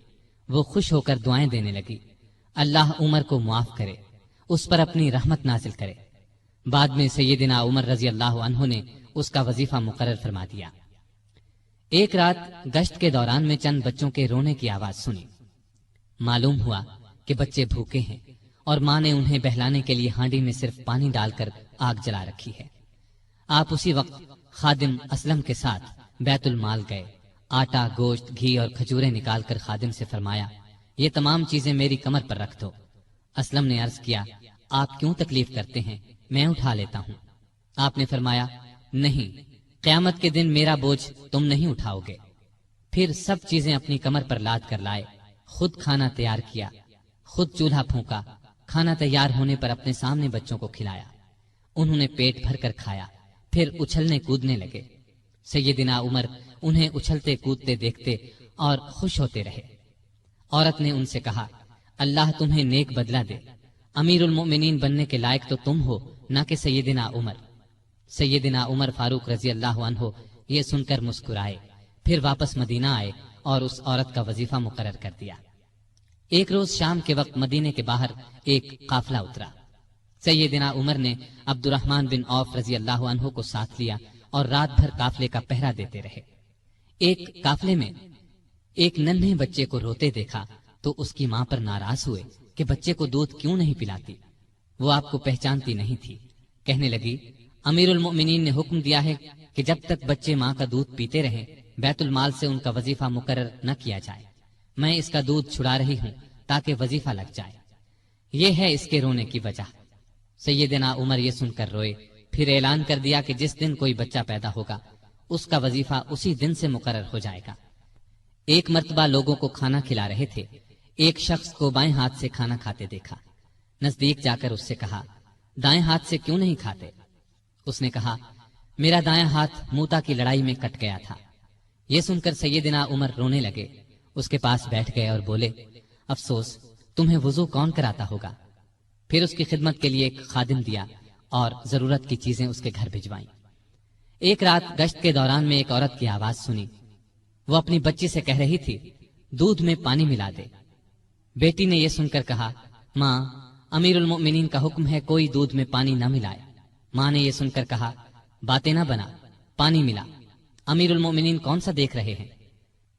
وہ خوش ہو کر دعائیں دینے لگی، اللہ عمر کو معاف کرے، اس پر اپنی رحمت نازل کرے۔ بعد میں سیدنا عمر رضی اللہ عنہ نے اس کا وظیفہ مقرر فرما دیا۔ ایک رات گشت کے دوران میں چند بچوں کے رونے کی آواز سنی۔ معلوم ہوا کہ بچے بھوکے ہیں اور ماں نے انہیں بہلانے کے لیے ہانڈی میں صرف پانی ڈال کر آگ جلا رکھی ہے۔ آپ اسی وقت خادم اسلم کے ساتھ بیت المال گئے۔ آٹا، گوشت، گھی اور کھجوریں نکال کر خادم سے فرمایا، یہ تمام چیزیں میری کمر پر رکھ دو۔ اسلم نے عرض کیا، آپ کیوں تکلیف کرتے ہیں، میں اٹھا لیتا ہوں۔ آپ نے فرمایا، نہیں، قیامت کے دن میرا بوجھ تم نہیں اٹھاؤ گے۔ پھر سب چیزیں اپنی کمر پر لاد کر لائے، خود کھانا تیار کیا، خود چولہا پھونکا، کھانا تیار ہونے پر اپنے سامنے بچوں کو کھلایا۔ انہوں نے پیٹ بھر کر کھایا، پھر اچھلنے کودنے لگے۔ سیدنا عمر انہیں اچھلتے کودتے دیکھتے اور خوش ہوتے رہے۔ عورت نے ان سے کہا، اللہ تمہیں نیک بدلہ دے، امیر المؤمنین بننے کے لائق تو تم ہو، نہ کہ سیدنا عمر۔ سیدنا عمر فاروق رضی اللہ عنہ یہ سن کر مسکرائے، پھر واپس مدینہ آئے اور اس عورت کا وظیفہ مقرر کر دیا۔ ایک روز شام کے وقت مدینے کے باہر ایک قافلہ اترا۔ سیدنا عمر نے عبد الرحمن بن عوف رضی اللہ عنہ کو ساتھ لیا اور رات بھر قافلے کا پہرا دیتے رہے۔ ایک قافلے میں ایک ننھے بچے کو روتے دیکھا تو اس کی ماں پر ناراض ہوئے کہ بچے کو دودھ کیوں نہیں پلاتی۔ وہ آپ کو پہچانتی نہیں تھی۔ کہنے لگی، امیر المؤمنین نے حکم دیا ہے کہ جب تک بچے ماں کا دودھ پیتے رہیں بیت المال سے ان کا وظیفہ مقرر نہ کیا جائے۔ میں اس کا دودھ چھڑا رہی ہوں تاکہ وظیفہ لگ جائے۔ یہ ہے اس کے رونے کی وجہ۔ سیدنا عمر یہ سن کر روئے، پھر اعلان کر دیا کہ جس دن کوئی بچہ پیدا ہوگا اس کا وظیفہ اسی دن سے مقرر ہو جائے گا۔ ایک مرتبہ لوگوں کو کھانا کھلا رہے تھے، ایک شخص کو بائیں ہاتھ سے کھانا کھاتے دیکھا۔ نزدیک جا کر اس سے کہا، دائیں ہاتھ سے کیوں نہیں کھاتے؟ اس نے کہا، میرا دائیں ہاتھ موتا کی لڑائی میں کٹ گیا تھا۔ یہ سن کر سیدنا عمر رونے لگے، اس کے پاس بیٹھ گئے اور بولے، افسوس، تمہیں وضو کون کراتا ہوگا؟ پھر اس کی خدمت کے لیے ایک خادم دیا اور ضرورت کی چیزیں اس کے گھر بھجوائیں۔ ایک رات گشت کے دوران میں ایک عورت کی آواز سنی۔ وہ اپنی بچی سے کہہ رہی تھی، دودھ میں پانی ملا دے۔ بیٹی نے یہ سن کر کہا، ماں، امیر المؤمنین کا حکم ہے کوئی دودھ میں پانی نہ ملائے۔ ماں نے یہ سن کر کہا، باتیں نہ بنا، پانی ملا۔ امیر المؤمنین کون سا دیکھ رہے ہیں؟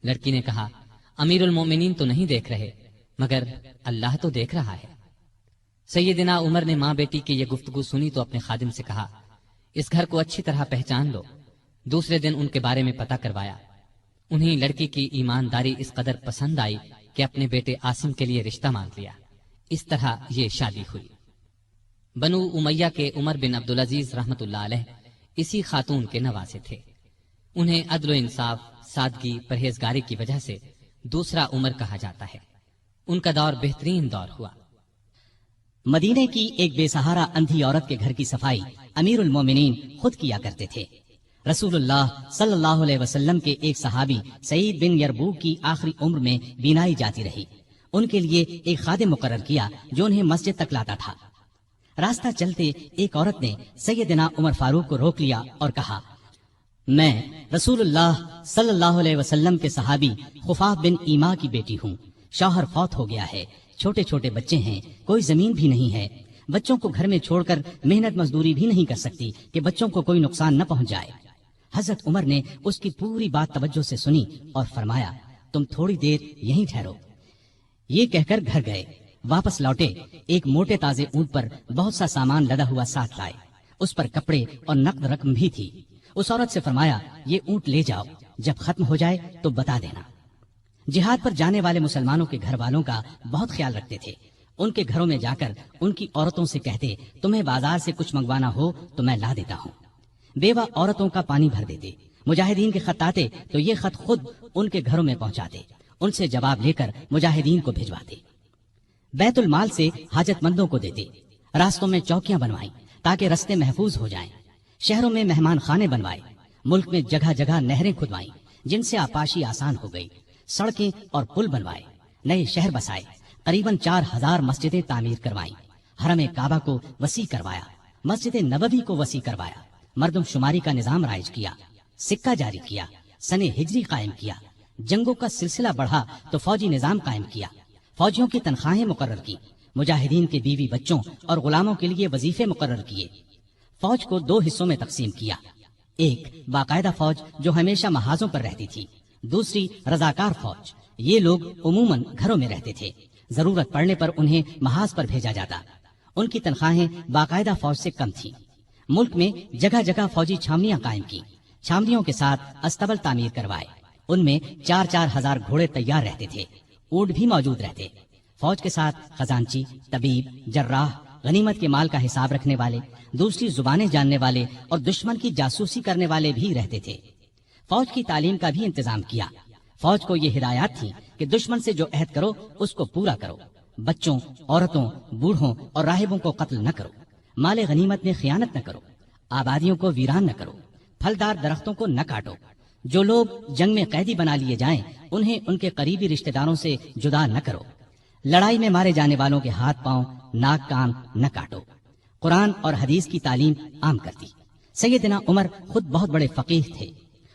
لڑکی نے کہا، امیر المؤمنین تو نہیں دیکھ رہے، مگر اللہ تو دیکھ رہا ہے۔ سیدنا عمر نے ماں بیٹی کی یہ گفتگو سنی تو اپنے خادم سے کہا، اس گھر کو اچھی طرح پہچان لو۔ دوسرے دن ان کے بارے میں پتہ کروایا۔ انہیں لڑکی کی ایمانداری اس قدر پسند آئی کہ اپنے بیٹے عاصم کے لیے رشتہ مانگ لیا۔ اس طرح یہ شادی ہوئی۔ بنو امیہ کے عمر بن عبدالعزیز رحمت اللہ علیہ اسی خاتون کے نواسے تھے۔ انہیں عدل و انصاف، سادگی، پرہیزگاری کی وجہ سے دوسرا عمر کہا جاتا ہے۔ ان کا دور بہترین دور ہوا۔ مدینے کی ایک بے سہارا اندھی عورت کے گھر کی صفائی امیر المومنین خود کیا کرتے تھے۔ رسول اللہ صلی اللہ علیہ وسلم کے ایک صحابی سعید بن یربوک کی آخری عمر میں بینائی جاتی رہی۔ ان کے لیے ایک خادم مقرر کیا جو انہیں مسجد تک لاتا تھا۔ راستہ چلتے ایک عورت نے سیدنا عمر فاروق کو روک لیا اور کہا، میں رسول اللہ صلی اللہ علیہ وسلم کے صحابی خفاف بن ایما کی بیٹی ہوں۔ شوہر فوت ہو گیا ہے، چھوٹے چھوٹے بچے ہیں، کوئی زمین بھی نہیں ہے۔ بچوں کو گھر میں چھوڑ کر محنت مزدوری بھی نہیں کر سکتی کہ بچوں کو کوئی نقصان نہ پہنچ جائے۔ حضرت عمر نے اس کی پوری بات توجہ سے سنی اور فرمایا تم تھوڑی دیر یہیں ٹھہرو۔ یہ کہہ کر گھر گئے۔ واپس لوٹے، ایک موٹے تازے اونٹ پر بہت سا سامان لدا ہوا ساتھ لائے۔ اس پر کپڑے اور نقد رقم بھی تھی۔ اس عورت سے فرمایا یہ اونٹ لے جاؤ، جب ختم ہو جائے تو بتا دینا۔ جہاد پر جانے والے مسلمانوں کے گھر والوں کا بہت خیال رکھتے تھے۔ ان کے گھروں میں جا کر ان کی عورتوں سے کہتے تمہیں بازار سے کچھ منگوانا ہو تو میں لا دیتا ہوں۔ بیوہ عورتوں کا پانی بھر دیتے۔ مجاہدین کے خط آتے تو یہ خط خود ان کے گھروں میں پہنچاتے، ان سے جواب لے کر مجاہدین کو بھجواتے۔ بیت المال سے حاجت مندوں کو دیتے۔ راستوں میں چوکیاں بنوائیں تاکہ رستے محفوظ ہو جائیں۔ شہروں میں مہمان خانے بنوائے۔ ملک میں جگہ جگہ نہریں کھدوائیں جن سے آپاشی آسان ہو گئی۔ سڑکیں اور پل بنوائے۔ نئے شہر بسائے۔ قریباً 4000 مسجدیں تعمیر کروائیں۔ حرم کعبہ کو وسیع کروایا۔ مسجد نبوی کو وسیع کروایا۔ مردم شماری کا نظام رائج کیا۔ سکہ جاری کیا۔ سن ہجری قائم کیا۔ جنگوں کا سلسلہ بڑھا تو فوجی نظام قائم کیا۔ فوجیوں کی تنخواہیں مقرر کی۔ مجاہدین کے بیوی بچوں اور غلاموں کے لیے وظیفے مقرر کیے۔ فوج کو 2 حصوں میں تقسیم کیا۔ ایک باقاعدہ فوج جو ہمیشہ محاذوں پر رہتی تھی، دوسری رضاکار فوج۔ یہ لوگ عموماً گھروں میں رہتے تھے، ضرورت پڑنے پر انہیں محاذ پر بھیجا جاتا۔ ان کی تنخواہیں باقاعدہ فوج سے کم تھیں۔ ملک میں جگہ جگہ فوجی چھاونیاں قائم کی۔ چھاونیوں کے ساتھ استبل تعمیر کروائے۔ ان میں 4-4 ہزار گھوڑے تیار رہتے تھے۔ اونٹ بھی موجود رہتے۔ فوج کے ساتھ خزانچی، طبیب، جراح، غنیمت کے مال کا حساب رکھنے والے، دوسری زبانیں جاننے والے اور دشمن کی جاسوسی کرنے والے بھی رہتے تھے۔ فوج کی تعلیم کا بھی انتظام کیا۔ فوج کو یہ ہدایات تھی کہ دشمن سے جو عہد کرو اس کو پورا کرو۔ بچوں، عورتوں، بوڑھوں اور راہبوں کو قتل نہ کرو۔ مال غنیمت میں خیانت نہ کرو۔ آبادیوں کو ویران نہ کرو۔ پھلدار درختوں کو نہ کاٹو۔ جو لوگ جنگ میں قیدی بنا لیے جائیں انہیں ان کے قریبی رشتہ داروں سے جدا نہ کرو۔ لڑائی میں مارے جانے والوں کے ہاتھ پاؤں، ناک کان نہ کاٹو۔ قرآن اور حدیث کی تعلیم عام کرتی۔ سیدنا عمر خود بہت بڑے فقیہ تھے۔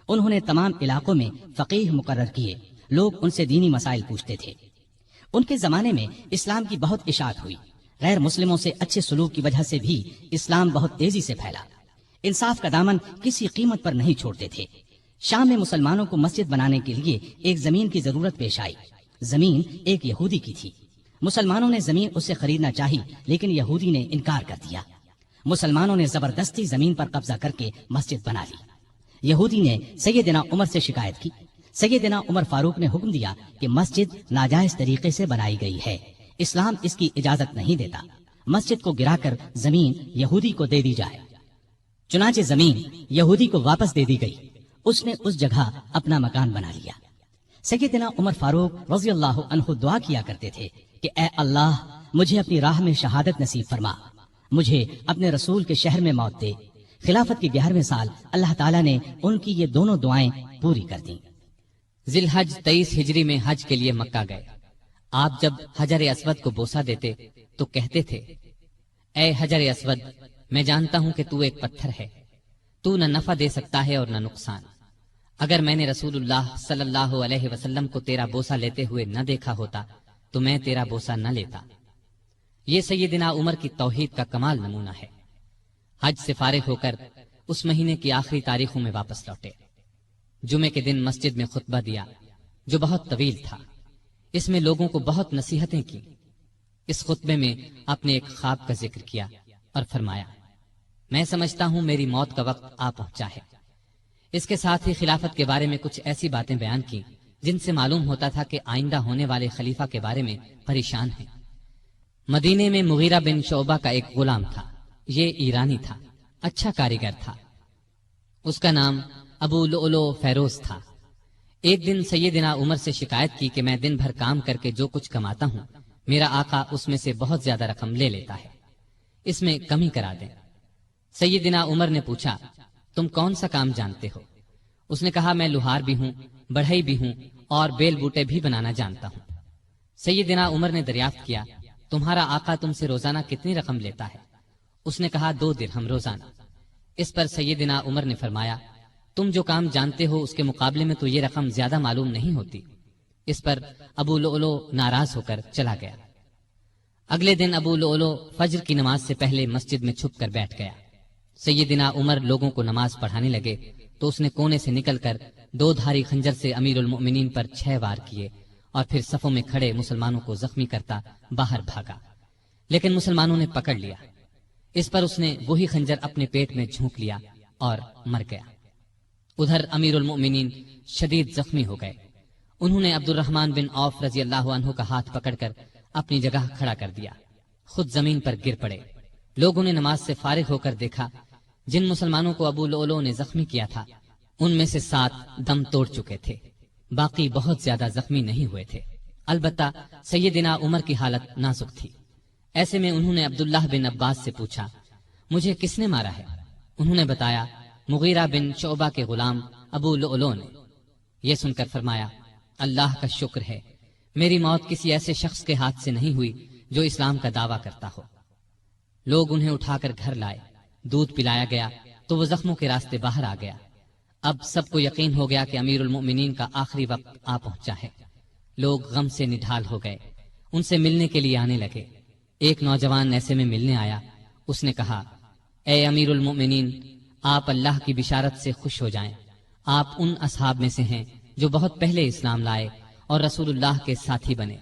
انہوں نے تمام علاقوں میں فقیہ مقرر کیے۔ لوگ ان سے دینی مسائل پوچھتے تھے۔ ان کے زمانے میں اسلام کی بہت اشاعت ہوئی۔ غیر مسلموں سے اچھے سلوک کی وجہ سے بھی اسلام بہت تیزی سے پھیلا۔ انصاف کا دامن کسی قیمت پر نہیں چھوڑتے تھے۔ شام میں مسلمانوں کو مسجد بنانے کے لیے ایک زمین کی ضرورت پیش آئی۔ زمین ایک یہودی کی تھی۔ مسلمانوں نے زمین اس سے خریدنا چاہی لیکن یہودی نے انکار کر دیا۔ مسلمانوں نے زبردستی زمین پر قبضہ کر کے مسجد بنا لی۔ یہودی نے سیدنا عمر سے شکایت کی۔ سیدنا عمر فاروق نے حکم دیا کہ مسجد ناجائز طریقے سے بنائی گئی ہے، اسلام اس کی اجازت نہیں دیتا، مسجد کو گرا کر زمین یہودی کو دے دی جائے۔ چنانچہ زمین یہودی کو واپس دے دی گئی۔ اس نے اس جگہ اپنا مکان بنا لیا۔ سیدنا عمر فاروق رضی اللہ عنہ دعا کیا کرتے تھے کہ اے اللہ مجھے اپنی راہ میں شہادت نصیب فرما، مجھے اپنے رسول کے شہر میں موت دے۔ خلافت کے 11ویں سال اللہ تعالیٰ نے ان کی یہ دونوں دعائیں پوری کر دیں۔ ذی الحج 23 ہجری میں حج کے لیے مکہ گئے۔ آپ جب حجر اسود کو بوسہ دیتے تو کہتے تھے اے حجر اسود، میں جانتا ہوں کہ تو ایک پتھر ہے، تو نہ نفع دے سکتا ہے اور نہ نقصان۔ اگر میں نے رسول اللہ صلی اللہ علیہ وسلم کو تیرا بوسہ لیتے ہوئے نہ دیکھا ہوتا تو میں تیرا بوسہ نہ لیتا۔ یہ سیدنا عمر کی توحید کا کمال نمونہ ہے۔ حج سے فارغ ہو کر اس مہینے کی آخری تاریخوں میں واپس لوٹے۔ جمعے کے دن مسجد میں خطبہ دیا جو بہت طویل تھا۔ اس میں لوگوں کو بہت نصیحتیں کی۔ اس خطبے میں اپنے ایک خواب کا ذکر کیا اور فرمایا میں سمجھتا ہوں میری موت کا وقت آ پہنچا ہے۔ اس کے ساتھ ہی خلافت کے بارے میں کچھ ایسی باتیں بیان کی جن سے معلوم ہوتا تھا کہ آئندہ ہونے والے خلیفہ کے بارے میں پریشان ہیں۔ مدینے میں مغیرہ بن شعبہ کا ایک غلام تھا۔ یہ ایرانی تھا، اچھا کاریگر تھا۔ اس کا نام ابو لؤلؤ فیروز تھا۔ ایک دن سیدنا عمر سے شکایت کی کہ میں دن بھر کام کر کے جو کچھ کماتا ہوں میرا آقا اس میں سے بہت زیادہ رقم لے لیتا ہے، اس میں کمی کرا دیں۔ سیدنا عمر نے پوچھا تم کون سا کام جانتے ہو؟ اس نے کہا میں لوہار بھی ہوں، بڑھئی بھی ہوں اور بیل بوٹے بھی بنانا جانتا ہوں۔ سیدنا عمر نے دریافت کیا تمہارا آقا تم سے روزانہ کتنی رقم لیتا ہے؟ اس نے کہا 2 درہم روزانہ۔ اس پر سیدنا عمر نے فرمایا تم جو کام جانتے ہو اس کے مقابلے میں تو یہ رقم زیادہ معلوم نہیں ہوتی۔ اس پر ابو لؤلؤ ناراض ہو کر چلا گیا۔ اگلے دن ابو لؤلؤ فجر کی نماز سے پہلے مسجد میں چھپ کر بیٹھ گیا۔ سیدنا عمر لوگوں کو نماز پڑھانے لگے تو اس نے کونے سے نکل کر 2 دھاری خنجر سے امیر المؤمنین پر 6 وار کیے اور پھر صفوں میں کھڑے مسلمانوں کو زخمی کرتا باہر بھاگا، لیکن مسلمانوں نے پکڑ لیا۔ اس پر اس نے وہی خنجر اپنے پیٹ میں جھونک لیا اور مر گیا۔ ادھر امیر المؤمنین شدید زخمی ہو گئے۔ انہوں نے عبد الرحمن بن عوف رضی اللہ عنہ کا ہاتھ پکڑ کر اپنی جگہ کھڑا کر دیا، خود زمین پر گر پڑے۔ لوگوں نے نماز سے فارغ ہو کر دیکھا، جن مسلمانوں کو ابو لؤلؤ نے زخمی کیا تھا ان میں سے 7 دم توڑ چکے تھے، باقی بہت زیادہ زخمی نہیں ہوئے تھے۔ البتہ سیدنا عمر کی حالت نازک تھی۔ ایسے میں انہوں نے عبداللہ بن عباس سے پوچھا، مجھے کس نے مارا ہے؟ انہوں نے بتایا، مغیرہ بن شعبہ کے غلام ابو لؤلؤ نے۔ یہ سن کر فرمایا، اللہ کا شکر ہے، میری موت کسی ایسے شخص کے ہاتھ سے نہیں ہوئی جو اسلام کا دعویٰ کرتا ہو۔ لوگ انہیں اٹھا کر گھر لائے، دودھ پلایا گیا تو وہ زخموں کے راستے باہر آ گیا۔ اب سب کو یقین ہو گیا کہ امیر المؤمنین کا آخری وقت آ پہنچا ہے۔ لوگ غم سے نڈھال ہو گئے، ان سے ملنے کے لیے آنے لگے۔ ایک نوجوان ایسے میں ملنے آیا، اس نے کہا، اے امیر المؤمنین، آپ اللہ کی بشارت سے خوش ہو جائیں۔ آپ ان اصحاب میں سے ہیں جو بہت پہلے اسلام لائے اور رسول اللہ کے ساتھی بنے،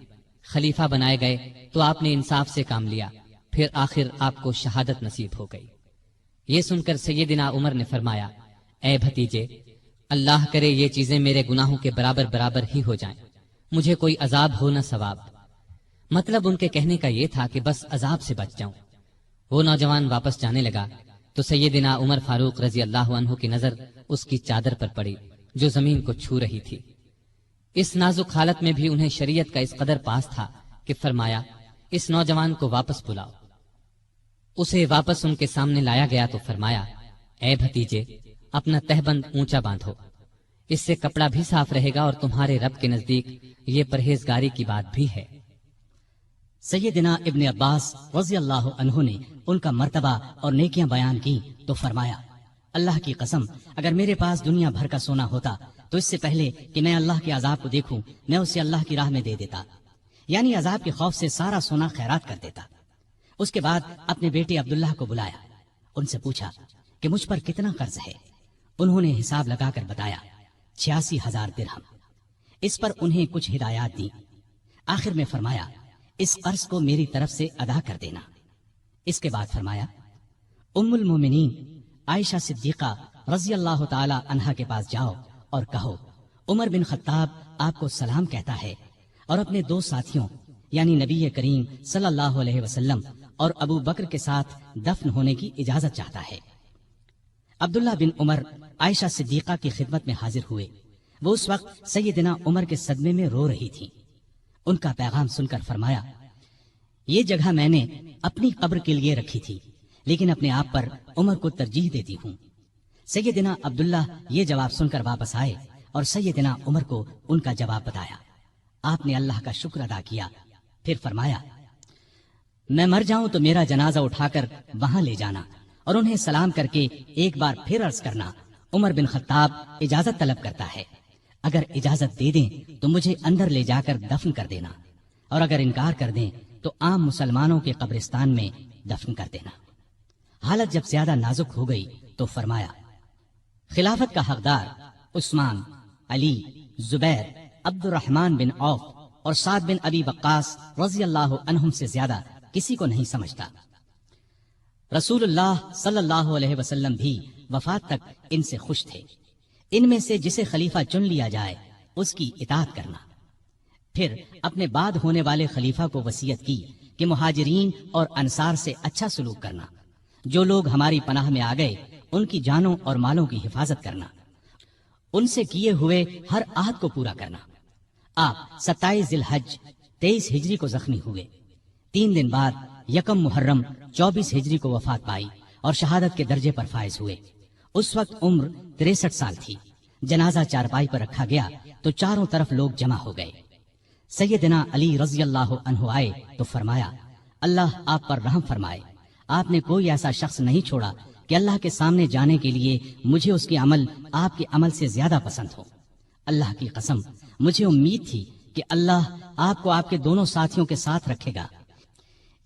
خلیفہ بنائے گئے تو آپ نے انصاف سے کام لیا، پھر آخر آپ کو شہادت نصیب ہو گئی۔ یہ سن کر سیدنا عمر نے فرمایا، اے بھتیجے، اللہ کرے یہ چیزیں میرے گناہوں کے برابر برابر ہی ہو جائیں، مجھے کوئی عذاب ہو نہ ثواب۔ مطلب ان کے کہنے کا یہ تھا کہ بس عذاب سے بچ جاؤں۔ وہ نوجوان واپس جانے لگا تو سیدنا عمر فاروق رضی اللہ عنہ کی نظر اس کی چادر پر پڑی جو زمین کو چھو رہی تھی۔ اس نازک حالت میں بھی انہیں شریعت کا اس قدر پاس تھا کہ فرمایا، اس نوجوان کو واپس بلاؤ۔ اسے واپس ان کے سامنے لایا گیا تو فرمایا، اے بھتیجے، اپنا تہبند اونچا باندھو، اس سے کپڑا بھی صاف رہے گا اور تمہارے رب کے نزدیک یہ پرہیزگاری کی بات بھی ہے۔ سیدنا ابن عباس رضی اللہ عنہ نے ان کا مرتبہ اور نیکیاں بیان کی تو فرمایا، اللہ کی قسم، اگر میرے پاس دنیا بھر کا سونا ہوتا تو اس سے پہلے کہ میں اللہ کے عذاب کو دیکھوں میں اسے اللہ کی راہ میں دے دیتا، یعنی عذاب کے خوف سے سارا سونا خیرات کر دیتا۔ اس کے بعد اپنے بیٹے عبداللہ کو بلایا، ان سے پوچھا کہ مجھ پر کتنا قرض ہے۔ انہوں نے حساب لگا کر بتایا 86,000 درہم۔ اس پر انہیں کچھ ہدایات دی۔ آخر میں فرمایا، اس قرض کو میری طرف سے ادا کر دینا۔ اس کے بعد فرمایا، ام المومنین عائشہ صدیقہ رضی اللہ تعالی عنہا کے پاس جاؤ اور کہو، عمر بن خطاب آپ کو سلام کہتا ہے اور اپنے 2 ساتھیوں یعنی نبی کریم صلی اللہ علیہ وسلم اور ابو بکر کے ساتھ دفن ہونے کی اجازت چاہتا ہے۔ عبداللہ بن عمر عائشہ صدیقہ کی خدمت میں حاضر ہوئے۔ وہ اس وقت سیدنا عمر کے صدمے میں رو رہی تھی۔ ان کا پیغام سن کر فرمایا، یہ جگہ میں نے اپنی قبر کے لیے رکھی تھی، لیکن اپنے آپ پر عمر کو ترجیح دیتی ہوں۔ سیدنا عبداللہ یہ جواب سن کر واپس آئے اور سیدنا عمر کو ان کا جواب بتایا۔ آپ نے اللہ کا شکر ادا کیا، پھر فرمایا، میں مر جاؤں تو میرا جنازہ اٹھا کر وہاں لے جانا اور انہیں سلام کر کے ایک بار پھر عرض کرنا، عمر بن خطاب اجازت طلب کرتا ہے، اگر اجازت دے دیں تو مجھے اندر لے جا کر دفن کر دینا، اور اگر انکار کر دیں تو عام مسلمانوں کے قبرستان میں دفن کر دینا۔ حالت جب زیادہ نازک ہو گئی تو فرمایا، خلافت کا حقدار عثمان، علی، زبیر، عبد الرحمن بن عوف اور سعد بن ابی وقاص رضی اللہ عنہم سے زیادہ کسی کو نہیں سمجھتا۔ رسول اللہ صلی اللہ علیہ وسلم بھی وفات تک ان سے خوش تھے۔ ان میں سے جسے خلیفہ چن لیا جائے اس کی اطاعت کرنا۔ پھر اپنے بعد ہونے والے خلیفہ کو وصیت کی کہ مہاجرین اور انصار سے اچھا سلوک کرنا، جو لوگ ہماری پناہ میں آ گئے ان کی جانوں اور مالوں کی حفاظت کرنا، ان سے کیے ہوئے ہر عہد کو پورا کرنا۔ آپ 27 ذی الحج 23 ہجری کو زخمی ہوئے۔ 3 دن بعد 1 محرم 24 ہجری کو وفات پائی اور شہادت کے درجے پر فائز ہوئے۔ اس وقت عمر 63 سال تھی۔ جنازہ چارپائی پر رکھا گیا تو چاروں طرف لوگ جمع ہو گئے۔ سیدنا علی رضی اللہ عنہ آئے تو فرمایا، اللہ آپ پر رحم فرمائے، آپ نے کوئی ایسا شخص نہیں چھوڑا کہ اللہ کے سامنے جانے کے لیے مجھے اس کے عمل آپ کے عمل سے زیادہ پسند ہو۔ اللہ کی قسم، مجھے امید تھی کہ اللہ آپ کو آپ کے دونوں ساتھیوں کے ساتھ رکھے گا۔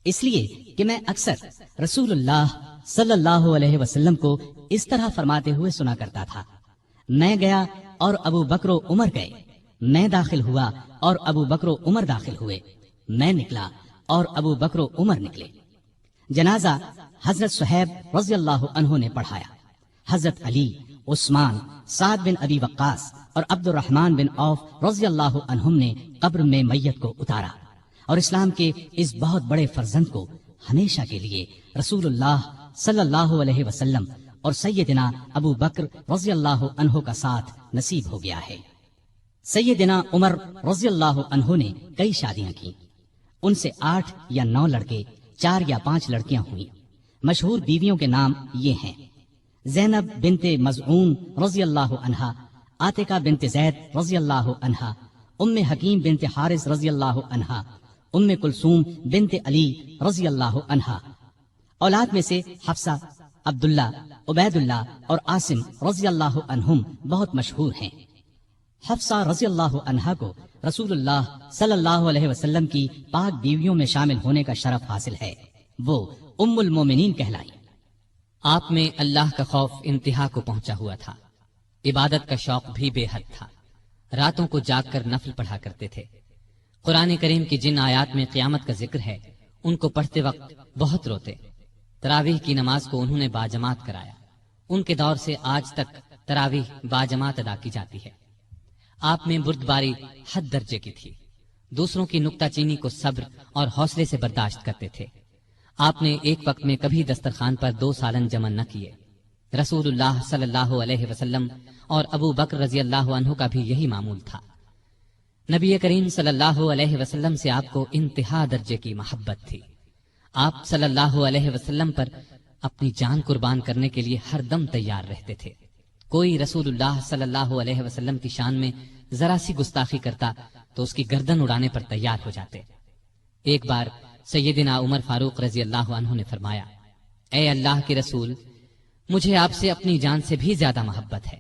اس لیے کہ میں اکثر رسول اللہ صلی اللہ علیہ وسلم کو اس طرح فرماتے ہوئے سنا کرتا تھا، میں گیا اور ابو بکر و عمر گئے، میں داخل ہوا اور ابو بکر و عمر داخل ہوئے، میں نکلا اور ابو بکر و عمر نکلے۔ جنازہ حضرت صہیب رضی اللہ عنہ نے پڑھایا۔ حضرت علی، عثمان، سعد بن ابی وقاص اور عبد الرحمن بن عوف رضی اللہ عنہم نے قبر میں میت کو اتارا اور اسلام کے اس بہت بڑے فرزند کو ہمیشہ کے لیے رسول اللہ صلی اللہ علیہ وسلم اور سیدنا ابو بکر رضی اللہ عنہ کا ساتھ نصیب ہو گیا ہے۔ سیدنا عمر رضی اللہ عنہ نے کئی شادیاں کی، ان سے 8 یا 9 لڑکے، 4 یا 5 لڑکیاں ہوئیں۔ مشہور بیویوں کے نام یہ ہیں: زینب بنت مزعون رضی اللہ عنہا، عاتقہ بنت زید رضی اللہ عنہا، ام حکیم بنت حارث رضی اللہ عنہا، ام کلثوم بنت علی رضی اللہ عنہا۔ اولاد میں سے حفصہ، عبداللہ، عبید اللہ اور عاصم رضی اللہ عنہم بہت مشہور ہیں۔ حفصہ رضی اللہ عنہا کو رسول اللہ صلی اللہ علیہ وسلم کی پاک بیویوں میں شامل ہونے کا شرف حاصل ہے، وہ ام المومنین کہلائی۔ آپ میں اللہ کا خوف انتہا کو پہنچا ہوا تھا، عبادت کا شوق بھی بے حد تھا، راتوں کو جاگ کر نفل پڑھا کرتے تھے۔ قرآن کریم کی جن آیات میں قیامت کا ذکر ہے ان کو پڑھتے وقت بہت روتے۔ تراویح کی نماز کو انہوں نے باجماعت کرایا، ان کے دور سے آج تک تراویح باجماعت ادا کی جاتی ہے۔ آپ میں بردباری حد درجے کی تھی، دوسروں کی نکتہ چینی کو صبر اور حوصلے سے برداشت کرتے تھے۔ آپ نے ایک وقت میں کبھی دسترخوان پر 2 سالن جمع نہ کیے۔ رسول اللہ صلی اللہ علیہ وسلم اور ابو بکر رضی اللہ عنہ کا بھی یہی معمول تھا۔ نبی کریم صلی اللہ علیہ وسلم سے آپ کو انتہا درجے کی محبت تھی۔ آپ صلی اللہ علیہ وسلم پر اپنی جان قربان کرنے کے لیے ہر دم تیار رہتے تھے۔ کوئی رسول اللہ صلی اللہ علیہ وسلم کی شان میں ذرا سی گستاخی کرتا تو اس کی گردن اڑانے پر تیار ہو جاتے۔ ایک بار سیدنا عمر فاروق رضی اللہ عنہ نے فرمایا، اے اللہ کے رسول، مجھے آپ سے اپنی جان سے بھی زیادہ محبت ہے۔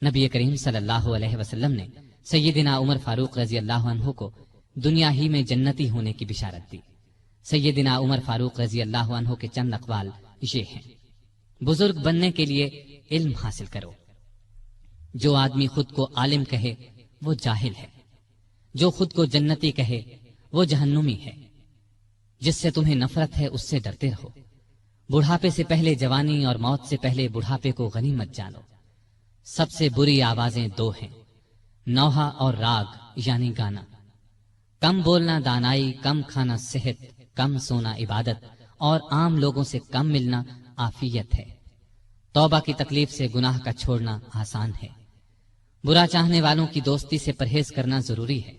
نبی کریم صلی اللہ علیہ وسلم نے سیدنا عمر فاروق رضی اللہ عنہ کو دنیا ہی میں جنتی ہونے کی بشارت دی۔ سیدنا عمر فاروق رضی اللہ عنہ کے چند اقوال یہ ہیں: بزرگ بننے کے لیے علم حاصل کرو۔ جو آدمی خود کو عالم کہے وہ جاہل ہے، جو خود کو جنتی کہے وہ جہنمی ہے۔ جس سے تمہیں نفرت ہے اس سے ڈرتے رہو۔ بڑھاپے سے پہلے جوانی اور موت سے پہلے بڑھاپے کو غنیمت جانو۔ سب سے بری آوازیں 2 ہیں، نوحہ اور راگ یعنی گانا۔ کم بولنا دانائی، کم کھانا صحت، کم سونا عبادت اور عام لوگوں سے کم ملنا عافیت ہے۔ توبہ کی تکلیف سے گناہ کا چھوڑنا آسان ہے۔ برا چاہنے والوں کی دوستی سے پرہیز کرنا ضروری ہے۔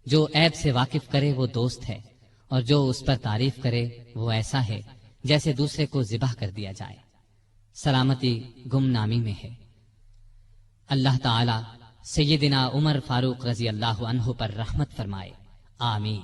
جو عیب سے واقف کرے وہ دوست ہے، اور جو اس پر تعریف کرے وہ ایسا ہے جیسے دوسرے کو ذبح کر دیا جائے۔ سلامتی گمنامی میں ہے۔ اللہ تعالی سیدنا عمر فاروق رضی اللہ عنہ پر رحمت فرمائے، آمین۔